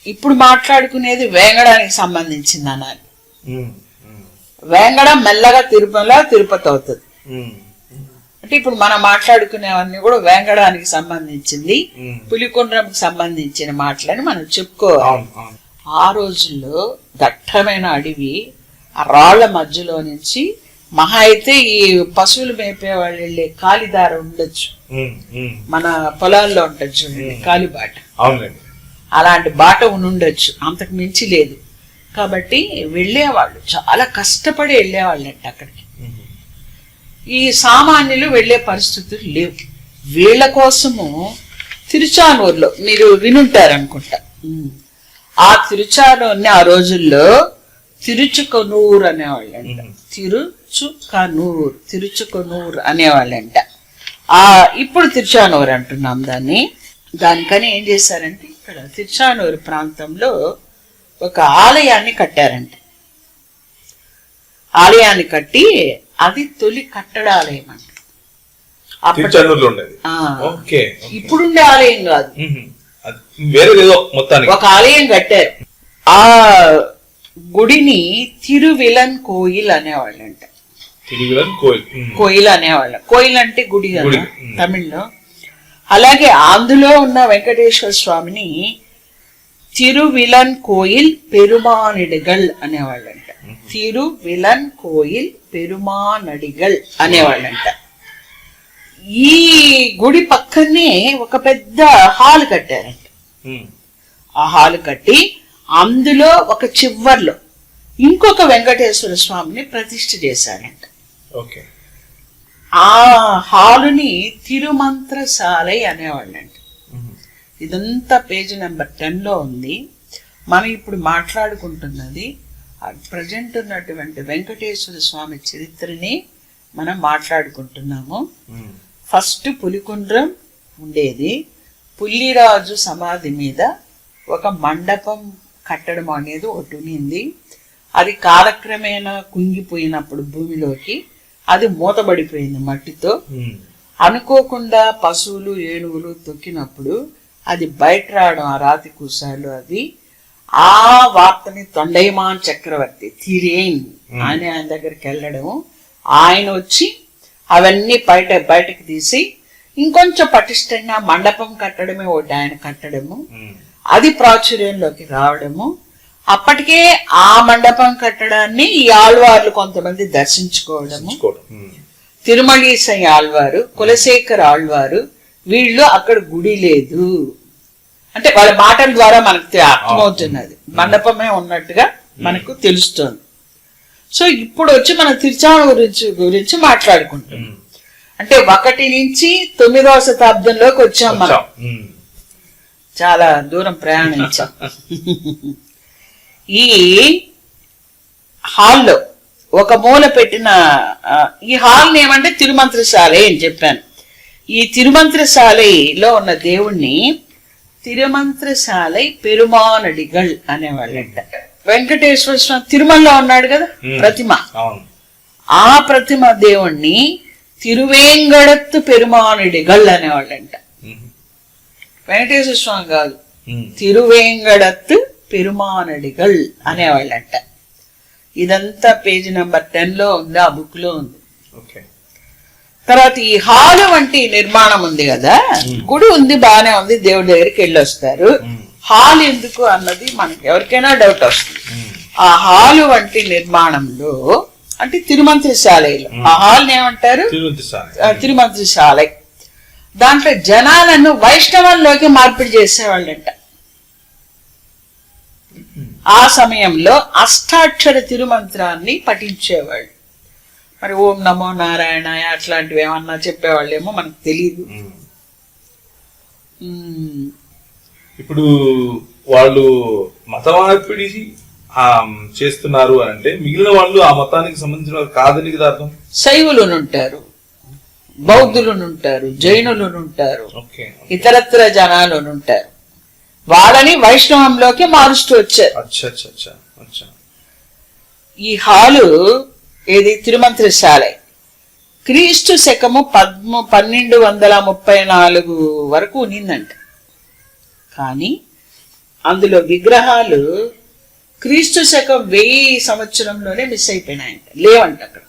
ఇప్పుడు మాట్లాడుకునేది వేంగడానికి సంబంధించింది అనాలి. వేంగడం మెల్లగా తిరుమల, తిరుపతి అవుతుంది. అంటే ఇప్పుడు మనం మాట్లాడుకునేవన్నీ కూడా వేంగడానికి సంబంధించింది, పులికొండ్రంకి సంబంధించిన మాటలని మనం చెప్పుకోవాలి. ఆ రోజుల్లో దట్టమైన అడవి, ఆ రాళ్ల మధ్యలో నుంచి మహా అయితే ఈ పశువులు మేపే వాళ్ళు వెళ్ళే కాలిదార ఉండొచ్చు, మన పొలాల్లో ఉంటుంది చూడండి కాలిబాట, అలాంటి బాట ఉండొచ్చు, అంతకు మించి లేదు. కాబట్టి వెళ్ళేవాళ్ళు చాలా కష్టపడి వెళ్ళేవాళ్ళంట అక్కడికి. ఈ సామాన్యులు వెళ్లే పరిస్థితులు లేవు. వీళ్ళ కోసము తిరుచానూరులో మీరు వినుంటారనుకుంటా, ఆ తిరుచానూరుని ఆ రోజుల్లో తిరుచుకొనూరు అనేవాళ్ళంట. తిరుచుకొనూరు అనేవాళ్ళంట. ఇప్పుడు తిరుచానూరు అంటున్నాం దాన్ని. దానికని ఏం చేశారంటే ఇక్కడ తిరుచానూరు ప్రాంతంలో ఒక ఆలయాన్ని కట్టారంట. ఆలయాన్ని కట్టి అది తొలి కట్టడాలయం అంట. ఇప్పుడుండే ఆలయం కాదు, ఒక ఆలయం కట్టారు. ఆ గుడిని తిరువిలన్ కోయిల్ అనేవాళ్ళంట. కోయిల్ అనేవాళ్ళం. కోయిల్ అంటే గుడి కదా తమిళ్లో. అలాగే అందులో ఉన్న వెంకటేశ్వర స్వామిని తిరువిలన్ కోయిల్ పెరుమానడిగల్ అనేవాళ్ళంట. తిరువిలన్ కోయిల్ పెరుమానడిగల్ అనేవాళ్ళంట. ఈ గుడి పక్కనే ఒక పెద్ద హాల్ కట్టారంట. ఆ హాల్ కట్టి అందులో ఒక చివర్లో ఇంకొక వెంకటేశ్వర స్వామిని ప్రతిష్ఠ చేశాడంట. ఓకే. ఆ హాలుని తిరుమంత్రశాలై అనేవాళ్ళంట. ఇదంతా పేజీ నెంబర్ 10లో ఉంది. మనం ఇప్పుడు మాట్లాడుకుంటున్నది ప్రజెంట్ ఉన్నటువంటి వెంకటేశ్వర స్వామి చరిత్రని మనం మాట్లాడుకుంటున్నాము. ఫస్ట్ పులికుండ్రం ఉండేది. పుల్లిరాజు సమాధి మీద ఒక మండపం కట్టడం అనేది ఒకటి ఉన్నింది. అది కాలక్రమేణా కుంగిపోయినప్పుడు భూమిలోకి అది మూతబడిపోయింది మట్టితో. అనుకోకుండా పశువులు ఏనుగులు తొక్కినప్పుడు అది బయట రావడం, ఆ రాతి కూసాలు, అది ఆ వార్తని తొండైమాన్ చక్రవర్తి తిరేన్ ఆయన దగ్గరికి వెళ్ళడం, ఆయన వచ్చి అవన్నీ బయటకు తీసి ఇంకొంచెం పటిష్టంగా మండపం కట్టడమే ఒకటి ఆయన కట్టడము, అది ప్రాచుర్యంలోకి రావడము. అప్పటికే ఆ మండపం కట్టడాన్ని ఈ ఆళ్వార్లు కొంతమంది దర్శించుకోవడము. తిరుమలీసై ఆళ్వారు, కులశేఖర్ ఆళ్వారు, వీళ్ళు అక్కడ గుడి లేదు అంటే వాళ్ళ మాటల ద్వారా మనకు అర్థమవుతున్నది, మండపమే ఉన్నట్టుగా మనకు తెలుస్తుంది. సో ఇప్పుడు వచ్చి మనం తిరుచానూరు గురించి మాట్లాడుకుంటున్నాం. అంటే 1 నుంచి 9వ శతాబ్దంలోకి వచ్చాం మనం. చాలా దూరం ప్రయాణించాం. ఈ హాల్లో ఒక మూల పెట్టిన ఈ హాల్ని ఏమంటే తిరుమంత్రశాలై అని చెప్పాను. ఈ తిరుమంత్రశాలలో ఉన్న దేవుణ్ణి తిరుమంత్రశాలై పెరుమానడిగల్ అనేవాళ్ళంట. వెంకటేశ్వర స్వామి తిరుమలలో ఉన్నాడు కదా ప్రతిమ, ఆ ప్రతిమ దేవుణ్ణి తిరువేంగడత్తు పెరుమానడిగల్ అనేవాళ్ళంట. వెంకటేశ్వర స్వామి కాదు, తిరువేంగడత్తు పెరుమానడిగల్ అనేవాళ్ళంట. ఇదంతా పేజీ నెంబర్ 10లో ఉంది, ఆ బుక్ లో ఉంది. తర్వాత ఈ హాలు వంటి నిర్మాణం ఉంది కదా, గుడి ఉంది బానే ఉంది, దేవుడి దగ్గరికి వెళ్ళొస్తారు. హాల్ ఎందుకు అన్నది మనకి ఎవరికైనా డౌట్ వస్తుంది. ఆ హాలు వంటి నిర్మాణంలో అంటే తిరుమంత్రశాలలో ఆ హాల్ని ఏమంటారు? తిరుమంత్రశాలై. దాంట్లో జనాలను వైష్ణవంలోకి మార్పిడి చేసేవాళ్ళంట. ఆ సమయంలో అష్టాక్షర తిరుమంత్రాన్ని పఠించేవాళ్ళు. మరి ఓం నమో నారాయణ అట్లాంటివి ఏమన్నా చెప్పేవాళ్ళేమో మనకు తెలియదు. ఇప్పుడు వాళ్ళు మత మార్పిడి చేస్తున్నారు అని అంటే మిగిలిన వాళ్ళు ఆ మతానికి సంబంధించిన కాదని కదా అర్థం. శైవులునుంటారు, బౌద్ధులునుంటారు, జైనులునుంటారు, ఇతరత్ర జనాలునుంటారు. వాళ్ళని వైష్ణవంలోకి మారుస్తూ వచ్చారు. ఈ హాలు ఏది తిరుమంత్రశాలై క్రీస్తు శకము 1234 వరకు ఉన్నిందంట. కానీ అందులో విగ్రహాలు క్రీస్తు శకం 1000 సంవత్సరంలోనే మిస్ అయిపోయినాయంట, లేవంట. అక్కడ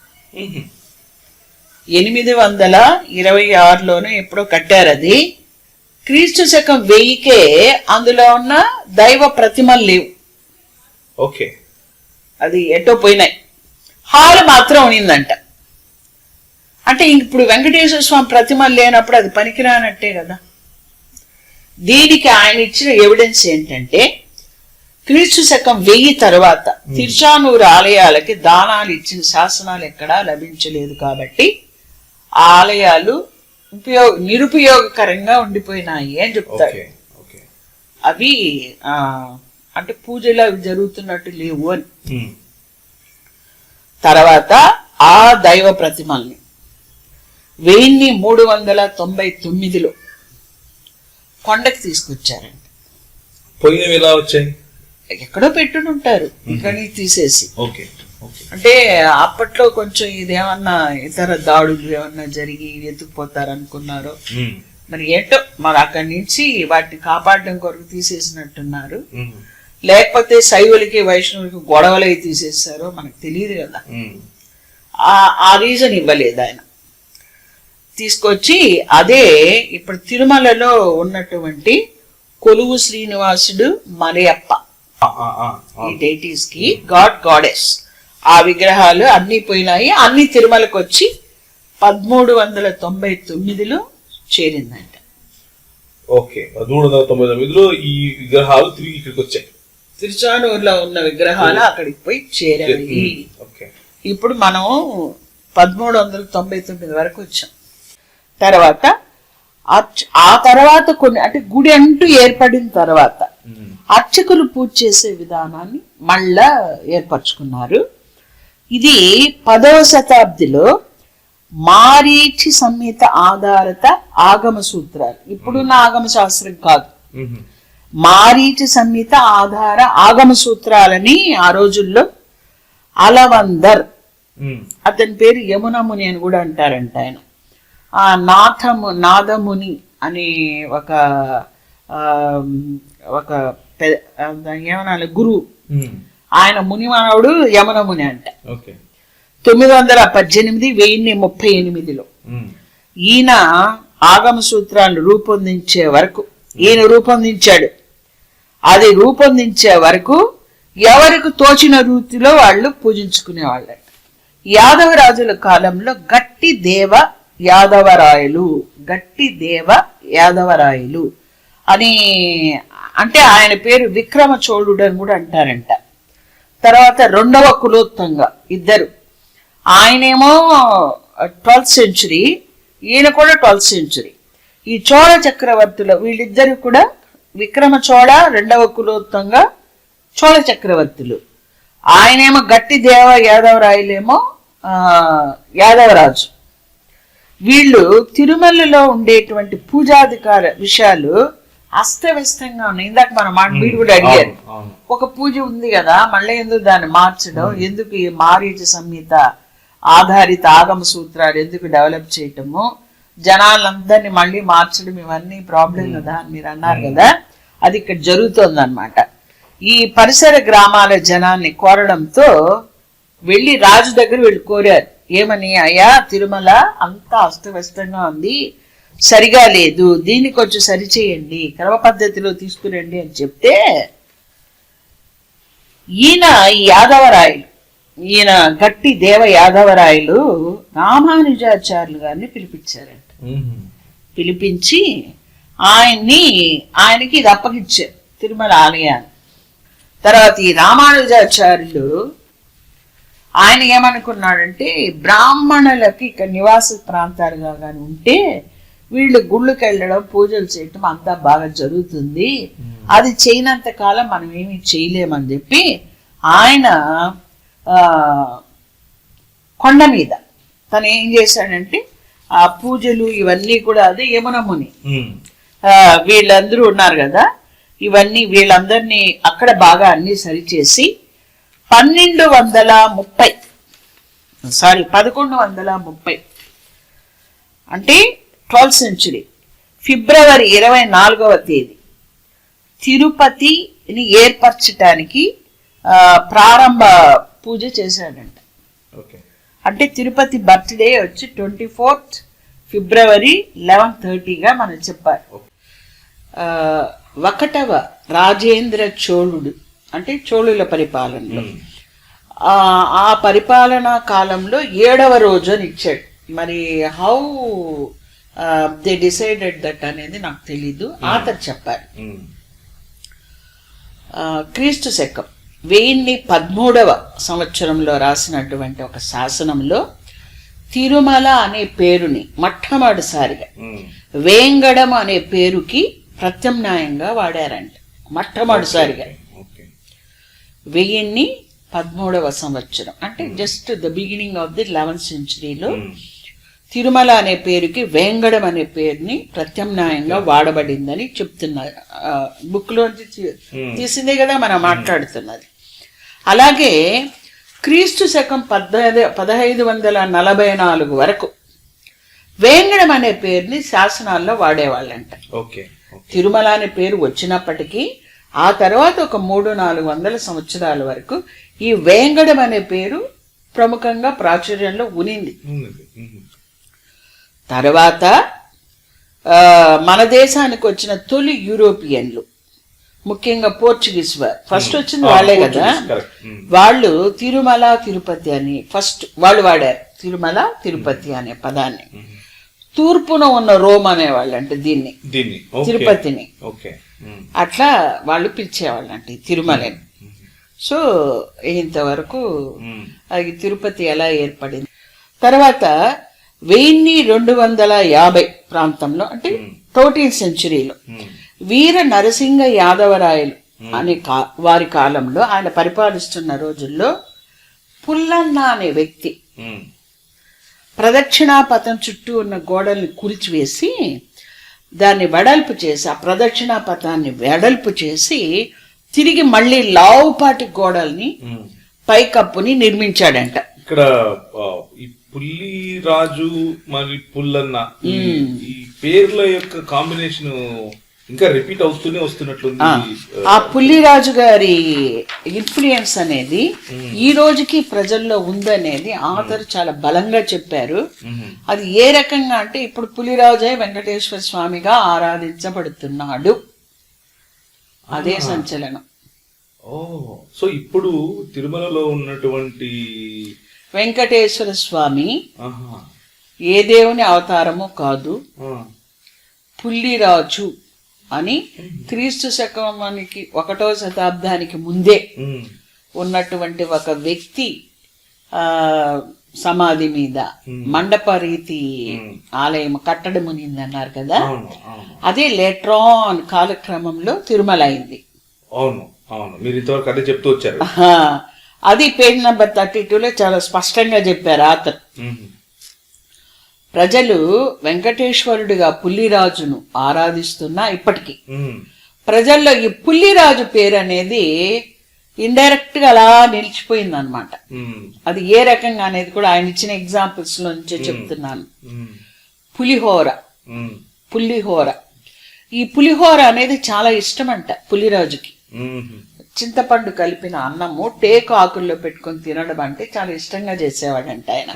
826లోనే ఎప్పుడో కట్టారు. అది క్రీస్తు శకం 1000కే అందులో ఉన్న దైవ ప్రతిమలు లేవు. ఓకే, అది ఎటో పోయినాయి. హాలు మాత్రం ఉన్నిందంట. అంటే ఇప్పుడు వెంకటేశ్వర స్వామి ప్రతిమలు లేనప్పుడు అది పనికిరానట్టే కదా. దీనికి ఆయన ఇచ్చిన ఎవిడెన్స్ ఏంటంటే క్రీస్తు శకం 1000 తర్వాత తిరుచానూరు ఆలయాలకి దానాలు ఇచ్చిన శాసనాలు ఎక్కడా లభించలేదు. కాబట్టి ఆ ఆలయాలు నిరుపయోగకరంగా ఉండిపోయినాయి అని చెప్తారు. అవి అంటే పూజలు అవి జరుగుతున్నట్టు లేవు అని. తర్వాత ఆ దైవ ప్రతిమల్ని 1399లో కొండకి తీసుకొచ్చారండి. పోయినవి ఎలా వచ్చాయి? ఎక్కడో పెట్టుకుంటారు, ఇక్కడి తీసేసి. అంటే అప్పట్లో కొంచెం ఇదేమన్నా ఇతర దాడులు ఏమన్నా జరిగి ఎత్తుకుపోతారు అనుకున్నారు. మరి ఏంటో మరి అక్కడి నుంచి వాటిని కాపాడడం కొరకు తీసేసినట్టున్నారు. లేకపోతే శైవులకి వైష్ణవులకి గొడవలై తీసేసారో మనకు తెలియదు కదా. ఆ రీజన్ ఇవ్వలేదు ఆయన. తీసుకొచ్చి అదే ఇప్పుడు తిరుమలలో ఉన్నటువంటి కొలువు శ్రీనివాసుడు మలయప్ప, ఈ డైటీస్ కి గాడెస్, ఆ విగ్రహాలు అన్ని పోయినాయి. అన్ని తిరుమలకు వచ్చి 1399లో చేరిందంట. ఓకే, 1399లో ఈ విగ్రహాలు తిరిగి ఇక్కడికి వచ్చాయి. తిరుచానూరులో ఉన్న విగ్రహాలు అక్కడికి పోయి చేరాయి. ఓకే. ఇప్పుడు మనం 1399 వరకు వచ్చాం. తర్వాత ఆ తర్వాత కొన్ని అంటే గుడి అంటూ ఏర్పడిన తర్వాత అర్చకులు పూజ చేసే విధానాన్ని మళ్ళా ఏర్పరచుకున్నారు. ఇది 10వ శతాబ్దిలో మారీచి సంహిత ఆధారిత ఆగమ సూత్రాలు, ఇప్పుడున్న ఆగమ శాస్త్రం కాదు, మారీచి సంహిత ఆధార ఆగమ సూత్రాలని ఆ రోజుల్లో అలవందర్, అతని పేరు యమునముని అని కూడా అంటారంట. ఆయన ఆ నాదముని అని ఒక ఏమనాలి గురువు, ఆయన మునిమానవుడు యమునముని అంట. 918 1038లో ఈయన ఆగమ సూత్రాలు రూపొందించే వరకు ఈయన రూపొందించాడు. అది రూపొందించే వరకు ఎవరికి తోచిన రీతిలో వాళ్ళు పూజించుకునేవాళ్ళ. యాదవరాజుల కాలంలో గట్టి దేవ యాదవరాయలు అని అంటే ఆయన పేరు విక్రమ చోళుడు అని కూడా అంటారంట. తర్వాత 2వ కులోత్తంగ ఇద్దరు, ఆయనేమో 12th century, ఈయన కూడా 12th century. ఈ చోళ చక్రవర్తులు వీళ్ళిద్దరు కూడా విక్రమ చోళ, 2వ కులోత్తంగ చోళ చక్రవర్తులు. ఆయనేమో గట్టి దేవ యాదవరాయలేమో యాదవరాజు. వీళ్ళు తిరుమలలో ఉండేటువంటి పూజాధికార విషయాలు అస్తవ్యస్తంగా ఉన్నాయి. ఇందాక మనం మీరు కూడా అడిగారు, ఒక పూజ ఉంది కదా మళ్ళీ ఎందుకు దాన్ని మార్చడం, ఎందుకు ఈ మారీచ సంహిత ఆధారిత ఆగమ సూత్రాలు ఎందుకు డెవలప్ చేయటము, జనాలందరినీ మళ్ళీ మార్చడం, ఇవన్నీ ప్రాబ్లం కదా అని మీరు అన్నారు కదా. అది ఇక్కడ జరుగుతోంది అన్నమాట. ఈ పరిసర గ్రామాల జనాన్ని కోరడంతో వెళ్ళి రాజు దగ్గర వీళ్ళు కోరారు, ఏమని, అయ్యా తిరుమల అంతా అస్తవ్యస్తంగా ఉంది, సరిగా లేదు, దీన్ని కొంచెం సరిచేయండి, క్రమ పద్ధతిలో తీసుకురండి అని చెప్తే ఈయన యాదవరాయలు, ఈయన గట్టి దేవ యాదవరాయలు రామానుజాచార్యులు గారిని పిలిపించారంట. పిలిపించి ఆయనకి ఇది అప్పగించారు, తిరుమల ఆలయాన్ని. తర్వాత ఈ రామానుజాచార్యులు ఆయన ఏమనుకున్నాడంటే బ్రాహ్మణులకి ఇక్కడ నివాస ప్రాంతాలుగా కానీ ఉంటే వీళ్ళు గుళ్ళకి వెళ్ళడం పూజలు చేయటం అంతా బాగా జరుగుతుంది, అది చేయనంత కాలం మనం ఏమీ చేయలేమని చెప్పి ఆయన కొండ మీద తను ఏం చేశాడంటే ఆ పూజలు ఇవన్నీ కూడా అదే యమునముని వీళ్ళందరూ ఉన్నారు కదా, ఇవన్నీ వీళ్ళందరినీ అక్కడ బాగా అన్ని సరిచేసి 1130 అంటే 12th century ఫిబ్రవరి 24వ తేదీ తిరుపతిని ఏర్పరచటానికి ప్రారంభ పూజ చేశాడంట. అంటే తిరుపతి బర్త్డే వచ్చి 24th ఫిబ్రవరి 1130గా మనం చెప్పాలి. 1వ రాజేంద్ర చోళుడు అంటే చోళుల పరిపాలనలో ఆ పరిపాలనా కాలంలో 7వ రోజు అని ఇచ్చాడు. మరి హౌ దే డిసైడెడ్ దట్ అనేది నాకు తెలీదు, ఆతర్ చెప్పారు. క్రీస్తు శకం 1013వ సంవత్సరంలో రాసినటువంటి ఒక శాసనంలో తిరుమల అనే పేరుని మొట్టమొదటిసారిగా వేంగడం అనే పేరుకి ప్రత్యామ్నాయంగా వాడారంట. మొట్టమొదటిసారిగా 1013వ సంవత్సరం అంటే just the beginning of the 11th centuryలో తిరుమల అనే పేరుకి వేంగడం అనే పేరుని ప్రత్యామ్నాయంగా వాడబడిందని చెప్తున్నారు. బుక్ లోంచి తీసిందే కదా మనం మాట్లాడుతున్నది. అలాగే క్రీస్తు శకం 1544 వరకు వేంగడం అనే పేరుని శాసనాల్లో వాడేవాళ్ళంట. తిరుమల అనే పేరు వచ్చినప్పటికీ ఆ తర్వాత ఒక 300-400 సంవత్సరాల వరకు ఈ వేంగడం అనే పేరు ప్రముఖంగా ప్రాచుర్యంలో ఉనింది. తర్వాత మన దేశానికి వచ్చిన తొలి యూరోపియన్లు ముఖ్యంగా పోర్చుగీస్ వారు ఫస్ట్ వచ్చింది వాళ్ళే కదా, వాళ్ళు తిరుమల తిరుపతి అని ఫస్ట్ వాళ్ళు వాడారు. తిరుమల తిరుపతి అనే పదాన్ని తూర్పున ఉన్న రోమ్ అనేవాళ్ళు అంటే దీన్ని తిరుపతిని అట్లా వాళ్ళు పిలిచేవాళ్ళు అంటే తిరుమలని. సో ఇంతవరకు అది తిరుపతి ఎలా ఏర్పడింది. తర్వాత 1250 ప్రాంతంలో అంటే 13th సెంచురీలో వీర నరసింహ యాదవరాయలు అనే వారి కాలంలో ఆయన పరిపాలిస్తున్న రోజుల్లో పుల్లన్న అనే వ్యక్తి ప్రదక్షిణాపథం చుట్టూ ఉన్న గోడల్ని కూల్చివేసి దాన్ని వెడల్పు చేసి ఆ ప్రదక్షిణాపథాన్ని వెడల్పు చేసి తిరిగి మళ్ళీ లావుపాటి గోడల్ని పైకప్పుని నిర్మించాడంట. ఇక్కడ ఈ పుల్లిరాజు మరి పుల్లన్న ఈ పేర్ల యొక్క కాంబినేషన్ ఇంకా రిపీట్ అవుతూనే వస్తున్నట్లుంది. ఆ పుల్లిరాజు గారి ఇన్ఫ్లుయెన్స్ అనేది ఈ రోజుకి ప్రజల్లో ఉందనేది ఆథర్ చాలా బలంగా చెప్పారు. అది ఏ రకంగా అంటే ఇప్పుడు పులిరాజే వెంకటేశ్వర స్వామిగా ఆరాధించబడుతున్నాడు. అదే సంచలనం. సో ఇప్పుడు తిరుమలలో ఉన్నటువంటి వెంకటేశ్వర స్వామి ఏ దేవుని అవతారము కాదు, పుల్లిరాజు అని క్రీస్తు శకానికి 1వ శతాబ్దానికి ముందే ఉన్నటువంటి ఒక వ్యక్తి సమాధి మీద మండప రీతి ఆలయం కట్టడం మునింది అన్నారు కదా. అదే లేట్రాన్ కాలక్రమంలో తిరుమల అయింది. అవును అవును, మీరు ఇంతవరకు అదే చెప్తూ వచ్చారు. అది పేజ్ నెంబర్ 32లో చాలా స్పష్టంగా చెప్పారు అతను. ప్రజలు వెంకటేశ్వరుడిగా పుల్లిరాజును ఆరాధిస్తున్నా ఇప్పటికీ ప్రజల్లో ఈ పుల్లిరాజు పేరు అనేది ఇండైరెక్ట్ గా అలా నిలిచిపోయింది అనమాట. అది ఏ రకంగా అనేది కూడా ఆయన ఇచ్చిన ఎగ్జాంపుల్స్ నుంచే చెప్తున్నాను. పులిహోర, పుల్లిహోర, ఈ పులిహోర అనేది చాలా ఇష్టం అంట పుల్లిరాజుకి. చింతపండు కలిపిన అన్నము టేకు ఆకుల్లో పెట్టుకొని తినడం అంటే చాలా ఇష్టంగా చేసేవాడంట ఆయన.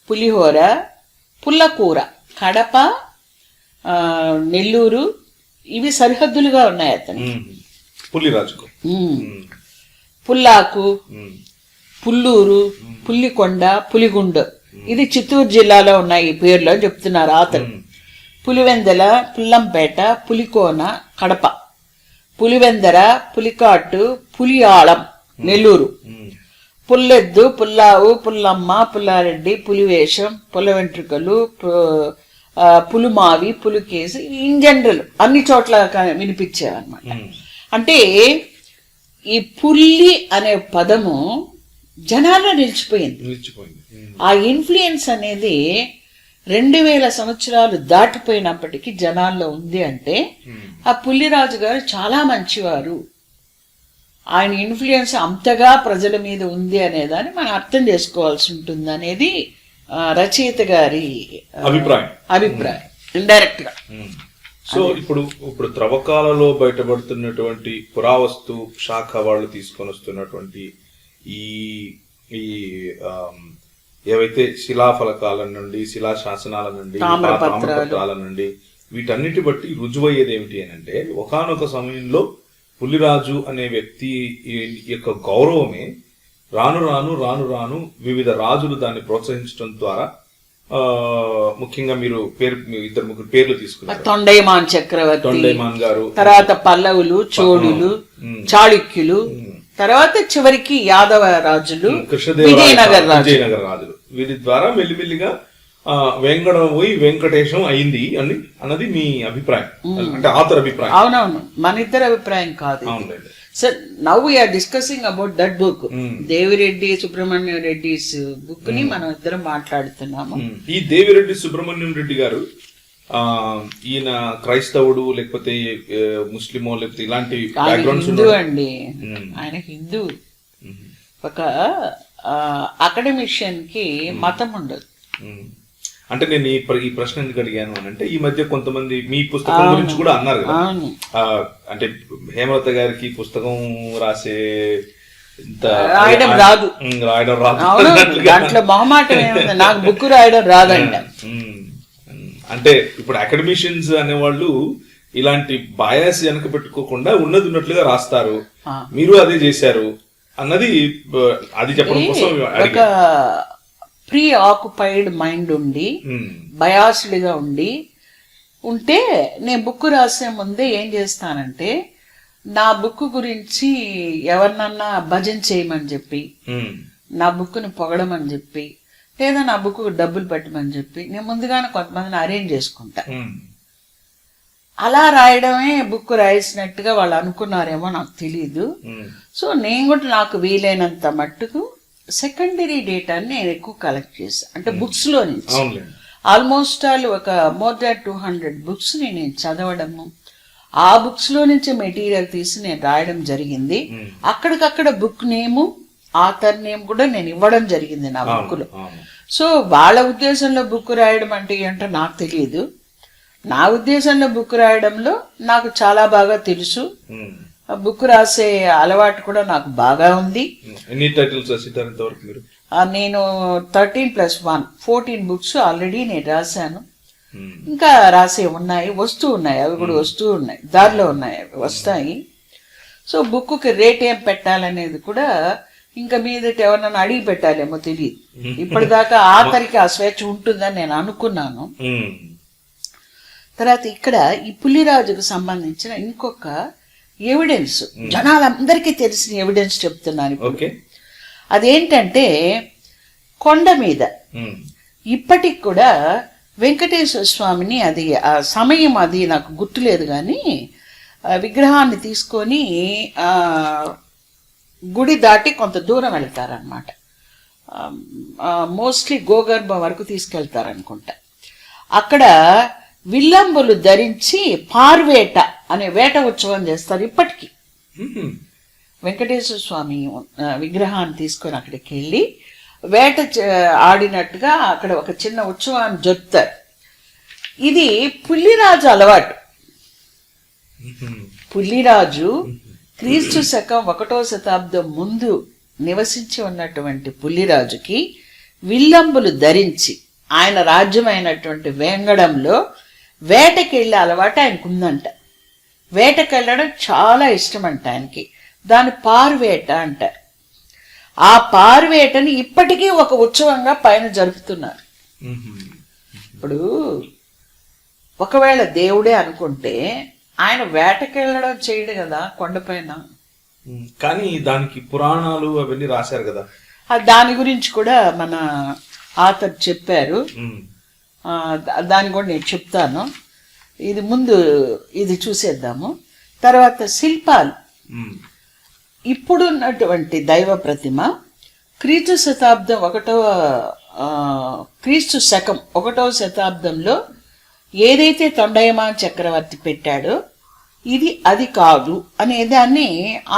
పులిహోర, పుల్లకూర, కడప, నెల్లూరు ఇవి సరిహద్దులుగా ఉన్నాయి అతను పుల్లిరాజుకు. పుల్లాకు, పుల్లూరు, పుల్లికొండ, పులిగుండ ఇది చిత్తూరు జిల్లాలో ఉన్నాయి ఈ పేర్లో చెప్తున్నారు అతను. పులివెందల, పుల్లంపేట, పులికోన కడప, పులివెందర, పులికాటు, పులియాళం నెల్లూరు, పుల్లెద్దు, పుల్లావు, పుల్లమ్మ, పుల్లారెడ్డి, పులివేషం, పుల్ల వెంట్రుకలు, పులుమావి, పులికేసి ఇన్ జనరల్ అన్ని చోట్ల వినిపించేవన్నమాట. అంటే ఈ పుల్లి అనే పదము జనాల్లో నిలిచిపోయింది. ఆ ఇన్ఫ్లుయెన్స్ అనేది 2000 సంవత్సరాలు దాటిపోయినప్పటికీ జనాల్లో ఉంది. అంటే ఆ పుల్లిరాజు గారు చాలా మంచివారు, ఆయన ఇన్ఫ్లుయెన్స్ అంతగా ప్రజల మీద ఉంది అనేదాన్ని మనం అర్థం చేసుకోవాల్సి ఉంటుంది అనేది రచయిత గారి అభిప్రాయం ఇండైరెక్ట్ గా. సో ఇప్పుడు త్రవ్వకాలలో బయటపడుతున్నటువంటి పురావస్తు శాఖ వాళ్ళు తీసుకొని వస్తున్నటువంటి ఈ ఏవైతే శిలాఫలకాల నుండి, శిలా శాసనాల నుండి, తామ్రపత్రాల నుండి వీటన్నిటి బట్టి రుజువయ్యేది ఏమిటి అని అంటే ఒకానొక సమయంలో పుల్లిరాజు అనే వ్యక్తి యొక్క గౌరవమే రాను రాను రాను రాను వివిధ రాజులు దాన్ని ప్రోత్సహించడం ద్వారా ముఖ్యంగా మీరు 2-3 పేర్లు తీసుకున్నారు. తొండైమాన్ చక్రవర్తి, తొండైమాన్ గారు, తర్వాత పల్లవులు, చోళులు, చాళుక్యులు, తర్వాత చివరికి యాదవ రాజులు, విజయనగర రాజులు వీరి ద్వారా మెల్లిమెల్లిగా వెంకటం పోయి వెంకటేశం అయింది అన్నది మీ అభిప్రాయం, అంటే ఆథర్ అభిప్రాయం. అవునవును, మన ఇద్దరు అభిప్రాయం కాదు. Sir now we are discussing about that book, Devireddy Subrahmanyam Reddy book ని మనం ఇద్దరం మాట్లాడుతున్నాము. ఈ దేవిరెడ్డి సుబ్రహ్మణ్యం రెడ్డి గారు ఈయన క్రైస్తవుడు లేకపోతే ముస్లిమో లేకపోతే ఇలాంటి హిందూ అండి. ఆయన హిందూ. ఒక అకాడమిషియన్ కి మతం ఉండదు. అంటే నేను ఈ ప్రశ్న ఎందుకు అడిగాను అని అంటే ఈ మధ్య కొంతమంది మీ పుస్తకం గురించి కూడా అన్నారు కదా, అంటే హేమలత గారికి పుస్తకం రాయడం రాదు, దాంట్లో మొహమాటం ఏముంది, నాకు బుక్ రాయడం రాదంట. అంటే ఇప్పుడు అకాడమిషియన్స్ అనేవాళ్ళు ఇలాంటి బయాస్ వెనక పెట్టుకోకుండా ఉన్నది ఉన్నట్లుగా రాస్తారు, మీరు అదే చేశారు అన్నది అది చెప్పడం కోసం ఒక ప్రీ ఆక్యుపైడ్ మైండ్ ఉండి బయాస్డ్ గా ఉంటే నేను బుక్ రాసే ముందే ఏం చేస్తానంటే నా బుక్ గురించి ఎవరినన్నా భజన చేయమని చెప్పి, నా బుక్ని పొగడమని చెప్పి, లేదా నా బుక్ డబ్బులు పెట్టమని చెప్పి నేను ముందుగానే కొంతమందిని అరేంజ్ చేసుకుంటా. అలా రాయడమే బుక్ రాసినట్టుగా వాళ్ళు అనుకున్నారేమో నాకు తెలీదు. సో నేను కూడా నాకు వీలైనంత మట్టుకు సెకండరీ డేటాని నేను ఎక్కువ కలెక్ట్ చేశాను. అంటే బుక్స్ లో నుంచి ఆల్మోస్ట్ ఒక మోర్ దాన్ 200 బుక్స్ నేను చదవడము, ఆ బుక్స్ లో నుంచి మెటీరియల్ తీసి నేను రాయడం జరిగింది. అక్కడికక్కడ బుక్ నేము, ఆథర్ నేమ్ కూడా నేను ఇవ్వడం జరిగింది నా బుక్ లో. సో వాళ్ళ ఉద్దేశంలో బుక్ రాయడం అంటే ఏంటో నాకు తెలియదు. నా ఉద్దేశంలో బుక్ రాయడంలో నాకు చాలా బాగా తెలుసు. బుక్ రాసే అలవాటు కూడా నాకు బాగా ఉంది. నేను 13+1 14 బుక్స్ ఆల్రెడీ నేను రాశాను. ఇంకా రాసే ఉన్నాయి, వస్తూ ఉన్నాయి, అవి కూడా వస్తూ ఉన్నాయి, దారిలో ఉన్నాయి, అవి వస్తాయి. సో బుక్కి రేట్ ఏం పెట్టాలనేది కూడా ఇంకా మీదట ఎవరన్నా అడిగి పెట్టాలేమో తెలియదు. ఇప్పటిదాకా ఆఖరికి ఆ స్వేచ్ఛ ఉంటుందని నేను అనుకున్నాను. తర్వాత ఇక్కడ ఈ పులిరాజుకు సంబంధించిన ఇంకొక ఎవిడెన్స్, జనాలందరికీ తెలిసిన ఎవిడెన్స్ చెప్తున్నాను. అదేంటంటే కొండ మీద ఇప్పటికి కూడా వెంకటేశ్వర స్వామిని, అది ఆ సమయం అది నాకు గుర్తులేదు కానీ, విగ్రహాన్ని తీసుకొని గుడి దాటి కొంత దూరం వెళ్తారనమాట. మోస్ట్లీ గోగర్భం వరకు తీసుకెళ్తారనుకుంటా. అక్కడ విల్లంబులు ధరించి పార్వేట అనే వేట ఉత్సవం చేస్తారు ఇప్పటికీ. వెంకటేశ్వర స్వామి విగ్రహాన్ని తీసుకొని అక్కడికి వెళ్ళి వేట ఆడినట్టుగా అక్కడ ఒక చిన్న ఉత్సవాన్ని జరుపుతారు. ఇది పుల్లిరాజు అలవాటు. పుల్లిరాజు క్రీస్తు శకం 1వ శతాబ్దం ముందు నివసించి ఉన్నటువంటి పుల్లిరాజుకి విల్లంబులు ధరించి ఆయన రాజ్యమైనటువంటి వేంగడంలో వేటకెళ్ళే అలవాటు ఆయనకు ఉందంట. వేటకెళ్ళడం చాలా ఇష్టం అంట ఆయనకి. దాని పార్వేట అంటారు. ఆ పార్వేటని ఇప్పటికీ ఒక ఉత్సవంగా పైన జరుపుతున్నారు. ఇప్పుడు ఒకవేళ దేవుడే అనుకుంటే ఆయన వేటకెళ్ళడం చేయడు కదా కొండపైన. కానీ దానికి పురాణాలు అవన్నీ రాశారు కదా, దాని గురించి కూడా మన ఆథర్ చెప్పారు. దాన్ని కూడా నేను చెప్తాను. ఇది ముందు ఇది చూసేద్దాము. తర్వాత శిల్పాలు. ఇప్పుడున్నటువంటి దైవ ప్రతిమ క్రీస్తు శకం 1వ శతాబ్దంలో ఏదైతే తొండయమాన్ చక్రవర్తి పెట్టాడో ఇది అది కాదు అనే దాన్ని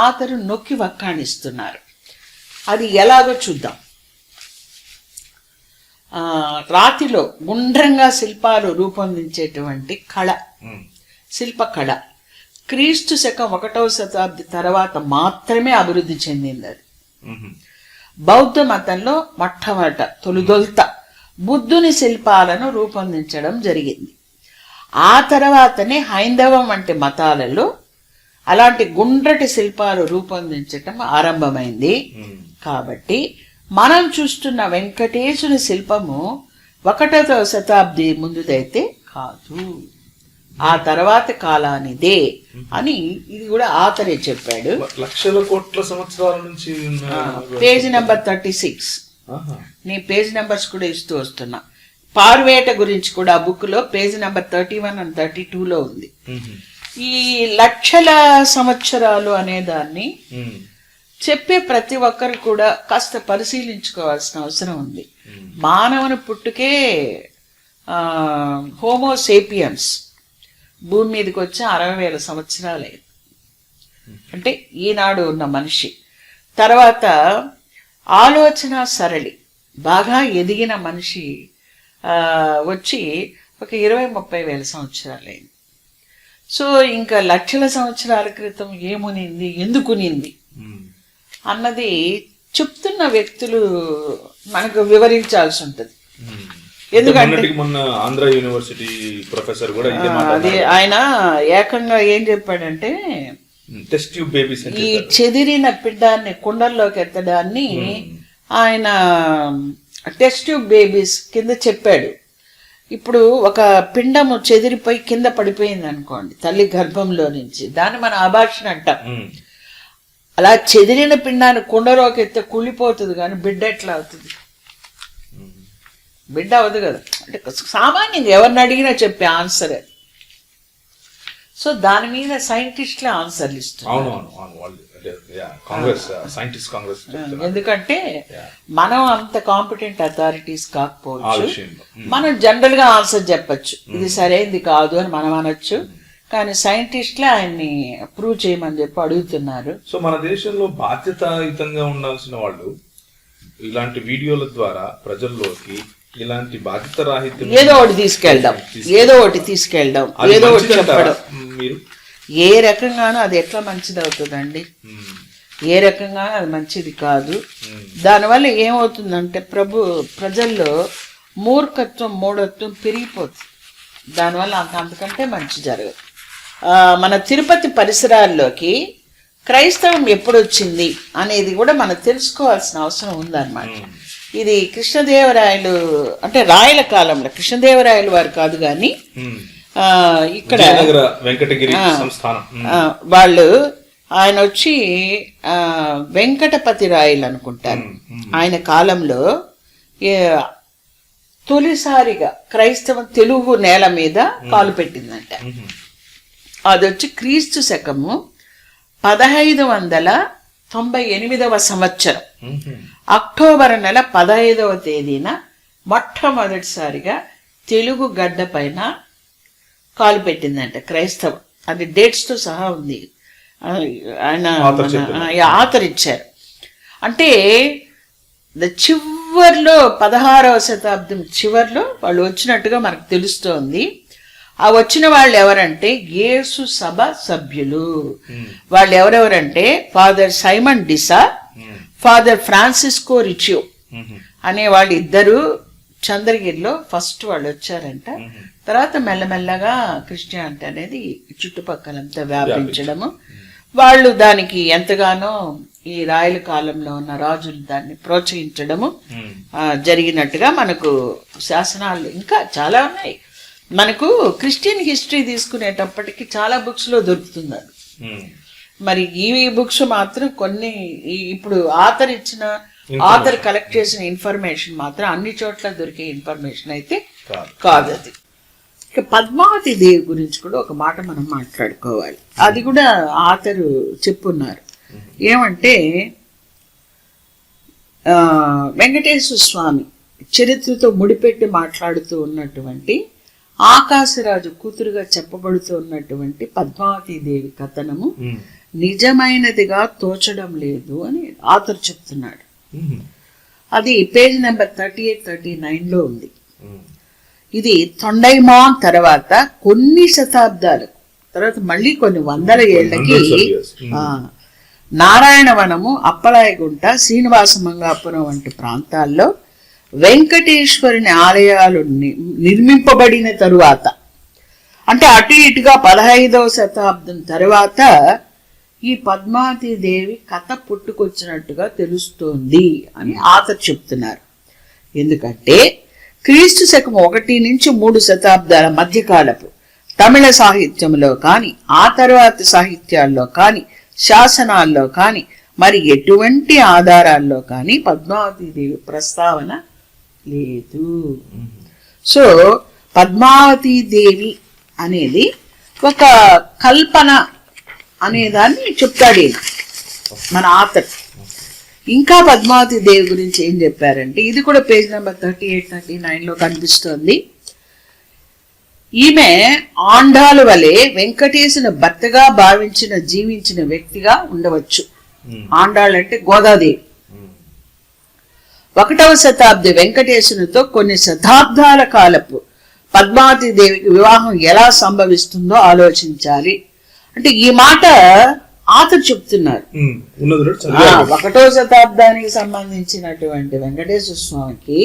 ఆతరు నొక్కి వక్కాణిస్తున్నారు. అది ఎలాగో చూద్దాం. రాతిలో గుండ్రంగా శిల్పాలు రూపొందించేటువంటి కళ, శిల్పకళ క్రీస్తు శకం 1వ శతాబ్ది తర్వాత మాత్రమే అభివృద్ధి చెందింది. అది బౌద్ధ మతంలో మొట్టమొదట తొలుదొల్త బుద్ధుని శిల్పాలను రూపొందించడం జరిగింది. ఆ తర్వాతనే హైందవం వంటి మతాలలో అలాంటి గుండ్రటి శిల్పాలు రూపొందించటం ఆరంభమైంది. కాబట్టి మనం చూస్తున్న వెంకటేశుని శిల్పము 1వ శతాబ్ది ముందుదైతే కాదు, ఆ తర్వాత కాలానిదే అని ఇది కూడా ఆతరే చెప్పాడు. లక్షల కోట్ల సంవత్సరాల నుంచి. Page number 36. నీ పేజ్ నెంబర్స్ కూడా ఇస్తూ వస్తున్నా. పార్వేట గురించి కూడా ఆ బుక్ లో పేజీ నెంబర్ 31 and 32లో ఉంది. ఈ లక్షల సంవత్సరాలు అనే దాన్ని చెప్పే ప్రతి ఒక్కరు కూడా కాస్త పరిశీలించుకోవాల్సిన అవసరం ఉంది. మానవుని పుట్టుకే హోమోసేపియన్స్ భూమి మీదకి వచ్చి 60,000 సంవత్సరాలే. అంటే ఈనాడు ఉన్న మనిషి. తర్వాత ఆలోచన సరళి బాగా ఎదిగిన మనిషి వచ్చి ఒక 20-30 వేల సంవత్సరాలైంది. సో ఇంకా లక్షల సంవత్సరాల క్రితం ఏమునింది, ఎందుకునింది అన్నది చెప్తున్న వ్యక్తులు మనకు వివరించాల్సి ఉంటుంది. ఎందుకంటే మొన్న ఆంధ్ర యూనివర్సిటీ ప్రొఫెసర్ కూడా అది ఆయన ఏకంగా ఏం చెప్పాడంటే, టెస్ట్ ట్యూబ్ బేబీస్, ఈ చెదిరిన పిండాన్ని కుండల్లోకి ఎత్తడాన్ని ఆయన టెస్ట్ ట్యూబ్ బేబీస్ కింద చెప్పాడు. ఇప్పుడు ఒక పిండము చెదిరిపోయి కింద పడిపోయింది అనుకోండి తల్లి గర్భంలో నుంచి, దాన్ని మనం అబార్షన్ అంటాం. అలా చెదిరిన పిండాన్ని కుండలోకి ఎత్తే కుళ్ళిపోతుంది, కానీ బిడ్డ ఎట్లా అవుతుంది? బిడ్డ అవ్వదు కదా. అంటే సామాన్యంగా ఎవరిని అడిగినా చెప్పే ఆన్సర్ అది. సో దాని మీద సైంటిస్టులే ఆన్సర్లు ఇస్తున్నారు. ఎందుకంటే మనం అంత కాంపిటెంట్ అథారిటీస్ కాకపోవచ్చు, మనం జనరల్ గా ఆన్సర్ చెప్పచ్చు, ఇది సరైనది కాదు అని మనం అనొచ్చు, కానీ సైంటిస్టులే ఆయన్ని ప్రూవ్ చేయమని చెప్పి అడుగుతున్నారు. సో మన దేశంలో బాధ్యతాయుతంగా ఉండాల్సిన వాళ్ళు ఇలాంటి వీడియోల ద్వారా ప్రజల్లోకి ఇలాంటి బాధ్యత రాహిత్యం ఏదో ఒకటి తీసుకెళ్ళడం, ఏదో ఒకటి చెప్పడం, మీరు ఏ రకంగానూ అది ఎట్లా మంచిది అవుతుందండి? ఏ రకంగానూ అది మంచిది కాదు. దానివల్ల ఏమవుతుందంటే ప్రజల్లో మూర్ఖత్వం, మూఢత్వం పెరిగిపోతుంది. దానివల్ల అంతకంటే మంచి జరగదు. మన తిరుపతి పరిసరాల్లోకి క్రైస్తవం ఎప్పుడు వచ్చింది అనేది కూడా మనం తెలుసుకోవాల్సిన అవసరం ఉందన్నమాట. ఇది కృష్ణదేవరాయలు, అంటే రాయల కాలంలో, కృష్ణదేవరాయలు వారు కాదు కానీ ఇక్కడ వెంకటగిరి సంస్థానం వాళ్ళు, ఆయన వచ్చి వెంకటపతి రాయలు అనుకుంటారు. ఆయన కాలంలో తొలిసారిగా క్రైస్తవం తెలుగు నేల మీద కాలు పెట్టిందంట. అది వచ్చి క్రీస్తు శకము 1598వ సంవత్సరం అక్టోబర్ నెల 15వ తేదీన మొట్టమొదటిసారిగా తెలుగు గడ్డ పైన కాలు పెట్టిందంట క్రైస్తవం. అది డేట్స్ తో సహా ఉంది, ఆయన ఆతరిచ్చారు. అంటే చివర్లో 16వ శతాబ్దం చివర్లో వాళ్ళు వచ్చినట్టుగా మనకు తెలుస్తోంది. ఆ వచ్చిన వాళ్ళు ఎవరంటే యేసు సభ సభ్యులు. వాళ్ళు ఎవరెవరంటే ఫాదర్ సైమన్ డిసా, ఫాదర్ ఫ్రాన్సిస్కో రిచియో అనే వాళ్ళు ఇద్దరు చంద్రగిరిలో ఫస్ట్ వాళ్ళు వచ్చారంట. తర్వాత మెల్లమెల్లగా క్రిస్టియానిటీ అనేది చుట్టుపక్కలంతా వ్యాపించడము, వాళ్ళు దానికి ఎంతగానో ఈ రాయల కాలంలో ఉన్న రాజులు దాన్ని ప్రోత్సహించడము జరిగినట్టుగా మనకు శాసనాలు ఇంకా చాలా ఉన్నాయి. మనకు క్రిస్టియన్ హిస్టరీ తీసుకునేటప్పటికి చాలా బుక్స్ లో దొరుకుతుంది అది. మరి ఈ బుక్స్ మాత్రం కొన్ని ఇప్పుడు ఆథర్ కలెక్ట్ చేసిన ఇన్ఫర్మేషన్ మాత్రం అన్ని చోట్ల దొరికే ఇన్ఫర్మేషన్ అయితే కాదు అది. ఇక పద్మావతి దేవి గురించి కూడా ఒక మాట మనం మాట్లాడుకోవాలి. అది కూడా ఆథర్ చెప్పున్నారు. ఏమంటే వెంకటేశ్వర స్వామి చరిత్రతో ముడిపెట్టి మాట్లాడుతూ ఉన్నటువంటి ఆకాశరాజు కూతురుగా చెప్పబడుతూ ఉన్నటువంటి పద్మావతి దేవి కథనము నిజమైనదిగా తోచడం లేదు అని ఆథర్ చెప్తున్నాడు. అది పేజ్ నెంబర్ 38-39 ఉంది. ఇది తొండైమాన్ తర్వాత కొన్ని శతాబ్దాలు తర్వాత మళ్ళీ కొన్ని వందల ఏళ్లకి నారాయణవనము, అప్పలాయగుంట, శ్రీనివాస మంగాపురం వంటి ప్రాంతాల్లో వెంకటేశ్వరుని ఆలయాలు నిర్మింపబడిన తరువాత, అంటే అటు ఇటుగా 15వ శతాబ్దం తర్వాత ఈ పద్మావతి దేవి కథ పుట్టుకొచ్చినట్టుగా తెలుస్తోంది అని ఆథర్ చెప్తున్నారు. ఎందుకంటే క్రీస్తు శకం 1 నుంచి 3 శతాబ్దాల మధ్యకాలపు తమిళ సాహిత్యంలో కానీ, ఆ తర్వాత సాహిత్యాల్లో కానీ, శాసనాల్లో కానీ, మరి ఎటువంటి ఆధారాల్లో కానీ పద్మావతి దేవి ప్రస్తావన లేదు. సో పద్మావతి దేవి అనేది ఒక కల్పన అనేదాన్ని చెప్తాడు మన ఆథర్. ఇంకా పద్మావతి దేవి గురించి ఏం చెప్పారంటే, ఇది కూడా పేజ్ నెంబర్ 38-39 కనిపిస్తోంది. ఈమె ఆండాలు వలె వెంకటేశుని భర్తగా భావించిన జీవించిన వ్యక్తిగా ఉండవచ్చు. ఆండాళ్ళు అంటే గోదాదేవి. 1వ శతాబ్ది వెంకటేశునితో కొన్ని శతాబ్దాల కాలపు పద్మావతి దేవికి వివాహం ఎలా సంభవిస్తుందో ఆలోచించాలి. అంటే ఈ మాట ఆథర్ చెప్తున్నారు. 1వ శతాబ్దానికి సంబంధించినటువంటి వెంకటేశ్వర స్వామికి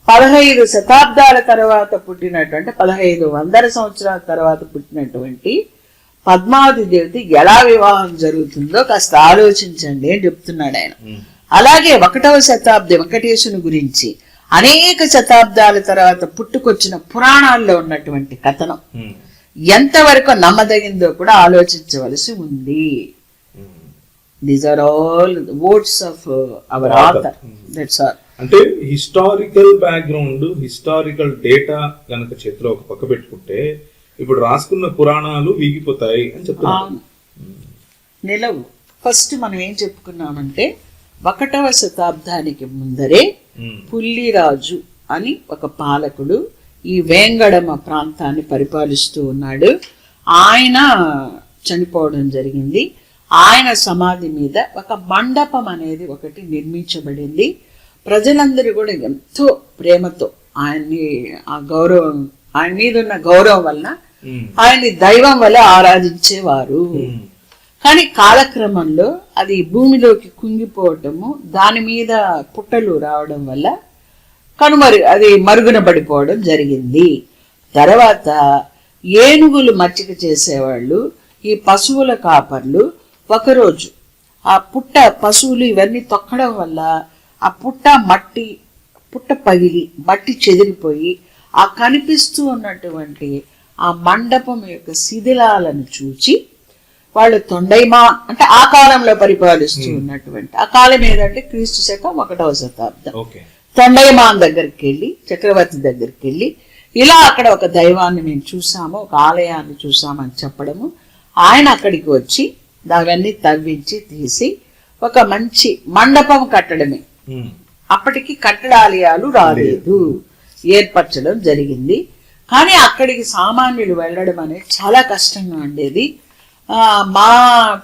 15 శతాబ్దాల తర్వాత పుట్టినటువంటి 1500 సంవత్సరాల తర్వాత పుట్టినటువంటి పద్మావతి దేవితో ఎలా వివాహం జరుగుతుందో కాస్త ఆలోచించండి అని చెప్తున్నాడు ఆయన. అలాగే 1వ శతాబ్ది వెంకటేశుని గురించి అనేక శతాబ్దాల తర్వాత పుట్టుకొచ్చిన పురాణాల్లో ఉన్నటువంటి కథనం ఎంతవరకు నమ్మదగిందో కూడా ఆలోచించవలసి ఉంది. These are all words of our author. That's all. అంటే హిస్టారికల్ బ్యాక్గ్రౌండ్, హిస్టారికల్ డేటా గనక చేతిలో ఒక పక్క పెట్టుకుంటే ఇప్పుడు రాసుకున్న పురాణాలు వీగిపోతాయి అని చెప్తున్నాను. నిలవు. ఫస్ట్ మనం ఏం చెప్పుకున్నామంటే 1వ శతాబ్దానికి ముందరే పుల్లిరాజు అని ఒక పాలకుడు ఈ వేంగడమ ప్రాంతాన్ని పరిపాలిస్తూ ఉన్నాడు. ఆయన చనిపోవడం జరిగింది. ఆయన సమాధి మీద ఒక మండపం అనేది ఒకటి నిర్మించబడింది. ప్రజలందరూ కూడా ఎంతో ప్రేమతో ఆయన్ని ఆ గౌరవం, ఆయన మీద ఉన్న గౌరవం వలన ఆయన్ని దైవం వల్ల ఆరాధించేవారు. కానీ కాలక్రమంలో అది భూమిలోకి కుంగిపోవటము, దాని మీద పుట్టలు రావడం వల్ల అది మరుగున పడిపోవడం జరిగింది. తర్వాత ఏనుగులు మచ్చిక చేసేవాళ్ళు, ఈ పశువుల కాపర్లు ఒకరోజు ఆ పశువులు ఇవన్నీ తొక్కడం వల్ల ఆ పుట్ట పగిలి మట్టి చెదిరిపోయి ఆ కనిపిస్తూ ఉన్నటువంటి ఆ మండపం యొక్క శిథిలాలను చూచి వాళ్ళు తొండైమా అంటే ఆ కాలంలో పరిపాలిస్తూ ఉన్నటువంటి, ఆ కాలం ఏదంటే క్రీస్తు శకం 1వ శతాబ్దం, తొండైమాన్ దగ్గరికి వెళ్ళి, చక్రవర్తి దగ్గరికి వెళ్ళి ఇలా అక్కడ ఒక దైవాన్ని మేము చూసాము, ఒక ఆలయాన్ని చూసామని చెప్పడము, ఆయన అక్కడికి వచ్చి అవన్నీ తవ్వించి తీసి ఒక మంచి మండపం కట్టడమే. అప్పటికి కట్టడాలయాలు రాలేదు, ఏర్పరచడం జరిగింది. కానీ అక్కడికి సామాన్యులు వెళ్ళడం అనేది చాలా కష్టంగా ఉండేది. మా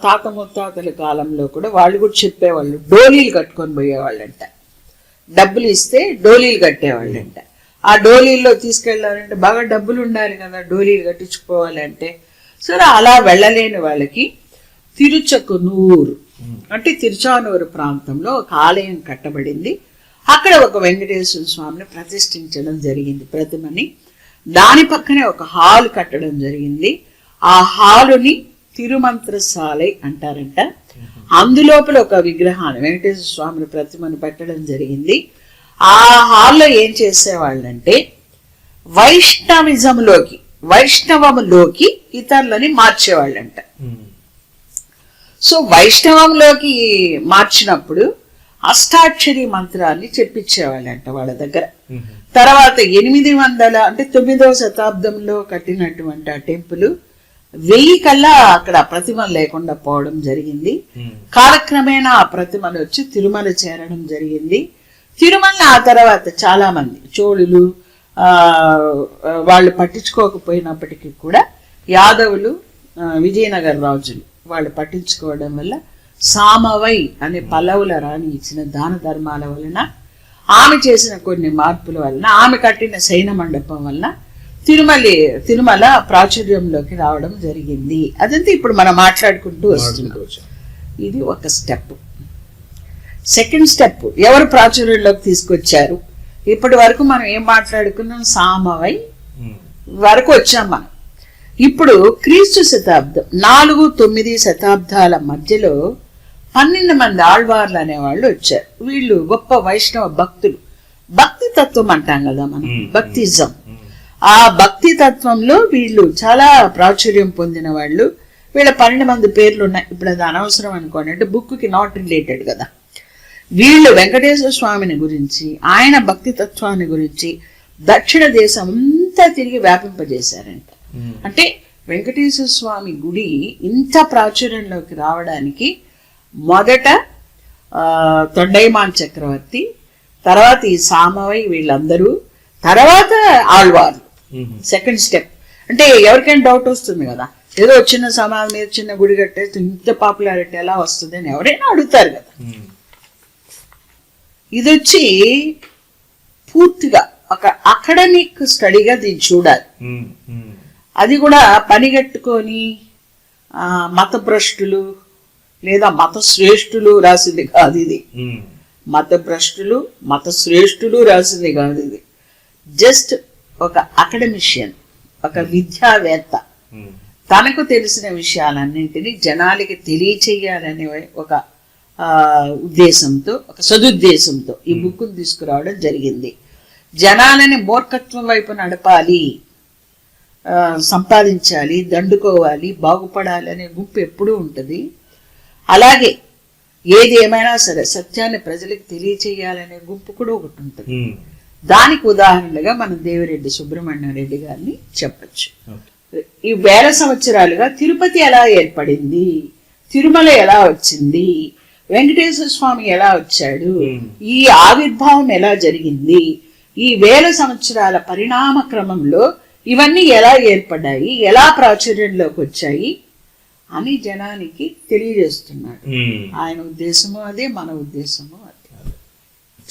తాత ముత్తాతల కాలంలో కూడా వాళ్ళు కూడా చెప్పేవాళ్ళు, డోలీలు కట్టుకొని పోయేవాళ్ళంట. డబ్బులు ఇస్తే డోలీలు కట్టేవాళ్ళంట. ఆ డోలీల్లో తీసుకెళ్ళాలంటే బాగా డబ్బులు ఉండాలి కదా డోలీలు కట్టించుకోవాలంటే. సరే అలా వెళ్ళలేని వాళ్ళకి తిరుచకునూరు అంటే తిరుచానూరు ప్రాంతంలో ఒక ఆలయం కట్టబడింది. అక్కడ ఒక వెంకటేశ్వర స్వామిని ప్రతిష్ఠించడం జరిగింది, ప్రతిమని. దాని పక్కనే ఒక హాల్ కట్టడం జరిగింది. ఆ హాలుని తిరుమంత్రశాలై అంటారంట. అందులోపల ఒక విగ్రహాన్ని, వెంకటేశ్వర స్వామిని ప్రతిమను పెట్టడం జరిగింది. ఆ హాల్లో ఏం చేసేవాళ్ళంటే వైష్ణవములోకి ఇతరులని మార్చేవాళ్ళంట. సో వైష్ణవంలోకి మార్చినప్పుడు అష్టాక్షరి మంత్రాన్ని చెప్పించేవాళ్ళంట వాళ్ళ దగ్గర. తర్వాత 800 అంటే 9వ శతాబ్దంలో కట్టినటువంటి ఆ టెంపుల్ 1000 కల్లా అక్కడ ప్రతిమ లేకుండా పోవడం జరిగింది. కాలక్రమేణా ఆ ప్రతిమలు వచ్చి తిరుమల చేరడం జరిగింది. తిరుమల ఆ తర్వాత చాలా మంది చోళులు వాళ్ళు పట్టించుకోకపోయినప్పటికీ కూడా యాదవులు, విజయనగర రాజులు వాళ్ళు పట్టించుకోవడం వల్ల సామవై అనే పల్లవుల రాణి ఇచ్చిన దాన ధర్మాల వలన, ఆమె చేసిన కొన్ని మార్పుల వలన, ఆమె కట్టిన శయన మండపం వలన తిరుమల ప్రాచుర్యంలోకి రావడం జరిగింది. అదంతా ఇప్పుడు మనం మాట్లాడుకుంటూ వస్తున్నాం. ఇది ఒక స్టెప్. సెకండ్ స్టెప్, ఎవరు ప్రాచుర్యంలోకి తీసుకొచ్చారు? ఇప్పటి వరకు మనం ఏం మాట్లాడుకున్నాం? సామవై వరకు వచ్చాం మనం. ఇప్పుడు క్రీస్తు శతాబ్దం 4-9 శతాబ్దాల మధ్యలో 12 మంది ఆళ్వార్లు అనేవాళ్ళు వచ్చారు. వీళ్ళు గొప్ప వైష్ణవ భక్తులు. భక్తి తత్వం అంటాం కదా మనం, భక్తిజం. ఆ భక్తి తత్వంలో వీళ్ళు చాలా ప్రాచుర్యం పొందిన వాళ్ళు. వీళ్ళ 12 మంది పేర్లు ఉన్నాయి. ఇప్పుడు అది అనవసరం అనుకోండి, అంటే బుక్కి నాట్ రిలేటెడ్ కదా. వీళ్ళు వెంకటేశ్వర స్వామిని గురించి, ఆయన భక్తి తత్వాన్ని గురించి దక్షిణ దేశం అంతా తిరిగి వ్యాపింపజేశారంట. అంటే వెంకటేశ్వర స్వామి గుడి ఇంత ప్రాచుర్యంలోకి రావడానికి మొదట తొండైమాన్ చక్రవర్తి, తర్వాత ఈ సామవై, వీళ్ళందరూ, తర్వాత ఆళ్వార్లు. Second step. అంటే ఎవరికైనా డౌట్ వస్తుంది కదా, ఏదో చిన్న సమాధి మీద చిన్న గుడి కట్టేస్తే ఇంత పాపులారిటీ ఎలా వస్తుంది అని ఎవరైనా అడుగుతారు కదా. ఇది వచ్చి పూర్తిగా ఒక అకాడమిక్ స్టడీగా దీన్ని చూడాలి. అది కూడా పనిగట్టుకొని మత భ్రష్టులు లేదా మత శ్రేష్ఠులు రాసింది కాదు ఇది. మత భ్రష్టులు, మత శ్రేష్ఠులు రాసింది కాదు ఇది. జస్ట్ ఒక అకాడమిషియన్, ఒక విద్యావేత్త తనకు తెలిసిన విషయాలన్నింటినీ జనాలకి తెలియచేయాలనే ఒక ఉద్దేశంతో, ఒక సదుద్దేశంతో ఈ బుక్ను తీసుకురావడం జరిగింది. జనాలని మూర్ఖత్వం వైపు నడపాలి, సంపాదించాలి, దండుకోవాలి, బాగుపడాలి అనే గుంపు ఎప్పుడూ ఉంటుంది. అలాగే ఏది ఏమైనా సరే సత్యాన్ని ప్రజలకు తెలియచేయాలనే గుంపు కూడా ఒకటి ఉంటుంది. దానికి ఉదాహరణగా మనం దేవిరెడ్డి సుబ్రహ్మణ్యం రెడ్డి గారిని చెప్పచ్చు. ఈ 1000 సంవత్సరాలుగా తిరుపతి ఎలా ఏర్పడింది, తిరుమల ఎలా వచ్చింది, వెంకటేశ్వర స్వామి ఎలా వచ్చాడు, ఈ ఆవిర్భావం ఎలా జరిగింది, ఈ 1000 సంవత్సరాల పరిణామ క్రమంలో ఇవన్నీ ఎలా ఏర్పడ్డాయి, ఎలా ప్రాచుర్యంలోకి వచ్చాయి అని జనానికి తెలియజేస్తున్నాడు. ఆయన ఉద్దేశము అదే, మన ఉద్దేశము అదే.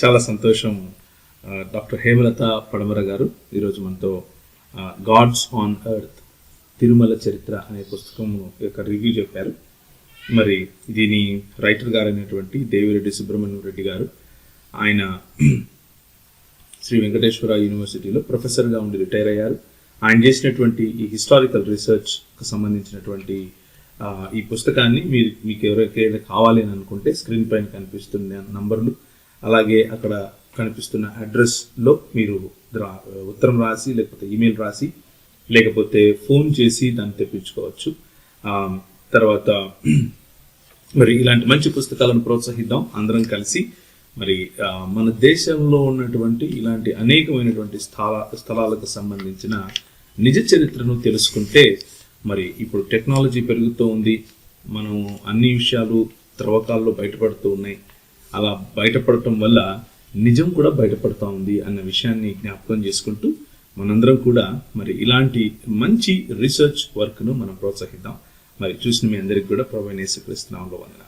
చాలా సంతోషం. డాక్టర్ హేమలత పడమర గారు ఈరోజు మనతో గాడ్స్ ఆన్ ఎర్త్ తిరుమల చరిత్ర అనే పుస్తకం యొక్క రివ్యూ చెప్పారు. మరి దీని రైటర్ గారు అయినటువంటి దేవిరెడ్డి సుబ్రహ్మణ్యం రెడ్డి గారు, ఆయన శ్రీ వెంకటేశ్వర యూనివర్సిటీలో ప్రొఫెసర్గా ఉండి రిటైర్ అయ్యారు. ఆయన చేసినటువంటి ఈ హిస్టారికల్ రీసెర్చ్కి సంబంధించినటువంటి ఈ పుస్తకాన్ని మీకు ఎవరికైనా కావాలి అని అనుకుంటే స్క్రీన్ పైన కనిపిస్తున్న నంబర్లు, అలాగే అక్కడ కనిపిస్తున్న అడ్రస్లో మీరు ఉత్తరం రాసి, లేకపోతే ఈమెయిల్ రాసి, లేకపోతే ఫోన్ చేసి దాన్ని తెప్పించుకోవచ్చు. తర్వాత మరి ఇలాంటి మంచి పుస్తకాలను ప్రోత్సహిద్దాం అందరం కలిసి. మరి మన దేశంలో ఉన్నటువంటి ఇలాంటి అనేకమైనటువంటి స్థలాలకు సంబంధించిన నిజ చరిత్రను తెలుసుకుంటే, మరి ఇప్పుడు టెక్నాలజీ పెరుగుతూ ఉంది, మనం అన్ని విషయాలు త్రవ్వకాల్లో బయటపడుతూ ఉన్నాయి. అలా బయటపడటం వల్ల నిజం కూడా బయటపడుతూ ఉంది అన్న విషయాన్ని జ్ఞాపకం చేసుకుంటూ మనందరం కూడా మరి ఇలాంటి మంచి రీసెర్చ్ వర్క్ను మనం ప్రోత్సహిద్దాం. మరి చూసిన మీ అందరికి కూడా ప్రభువైన యేసుక్రీస్తు నామములో వందనాలు.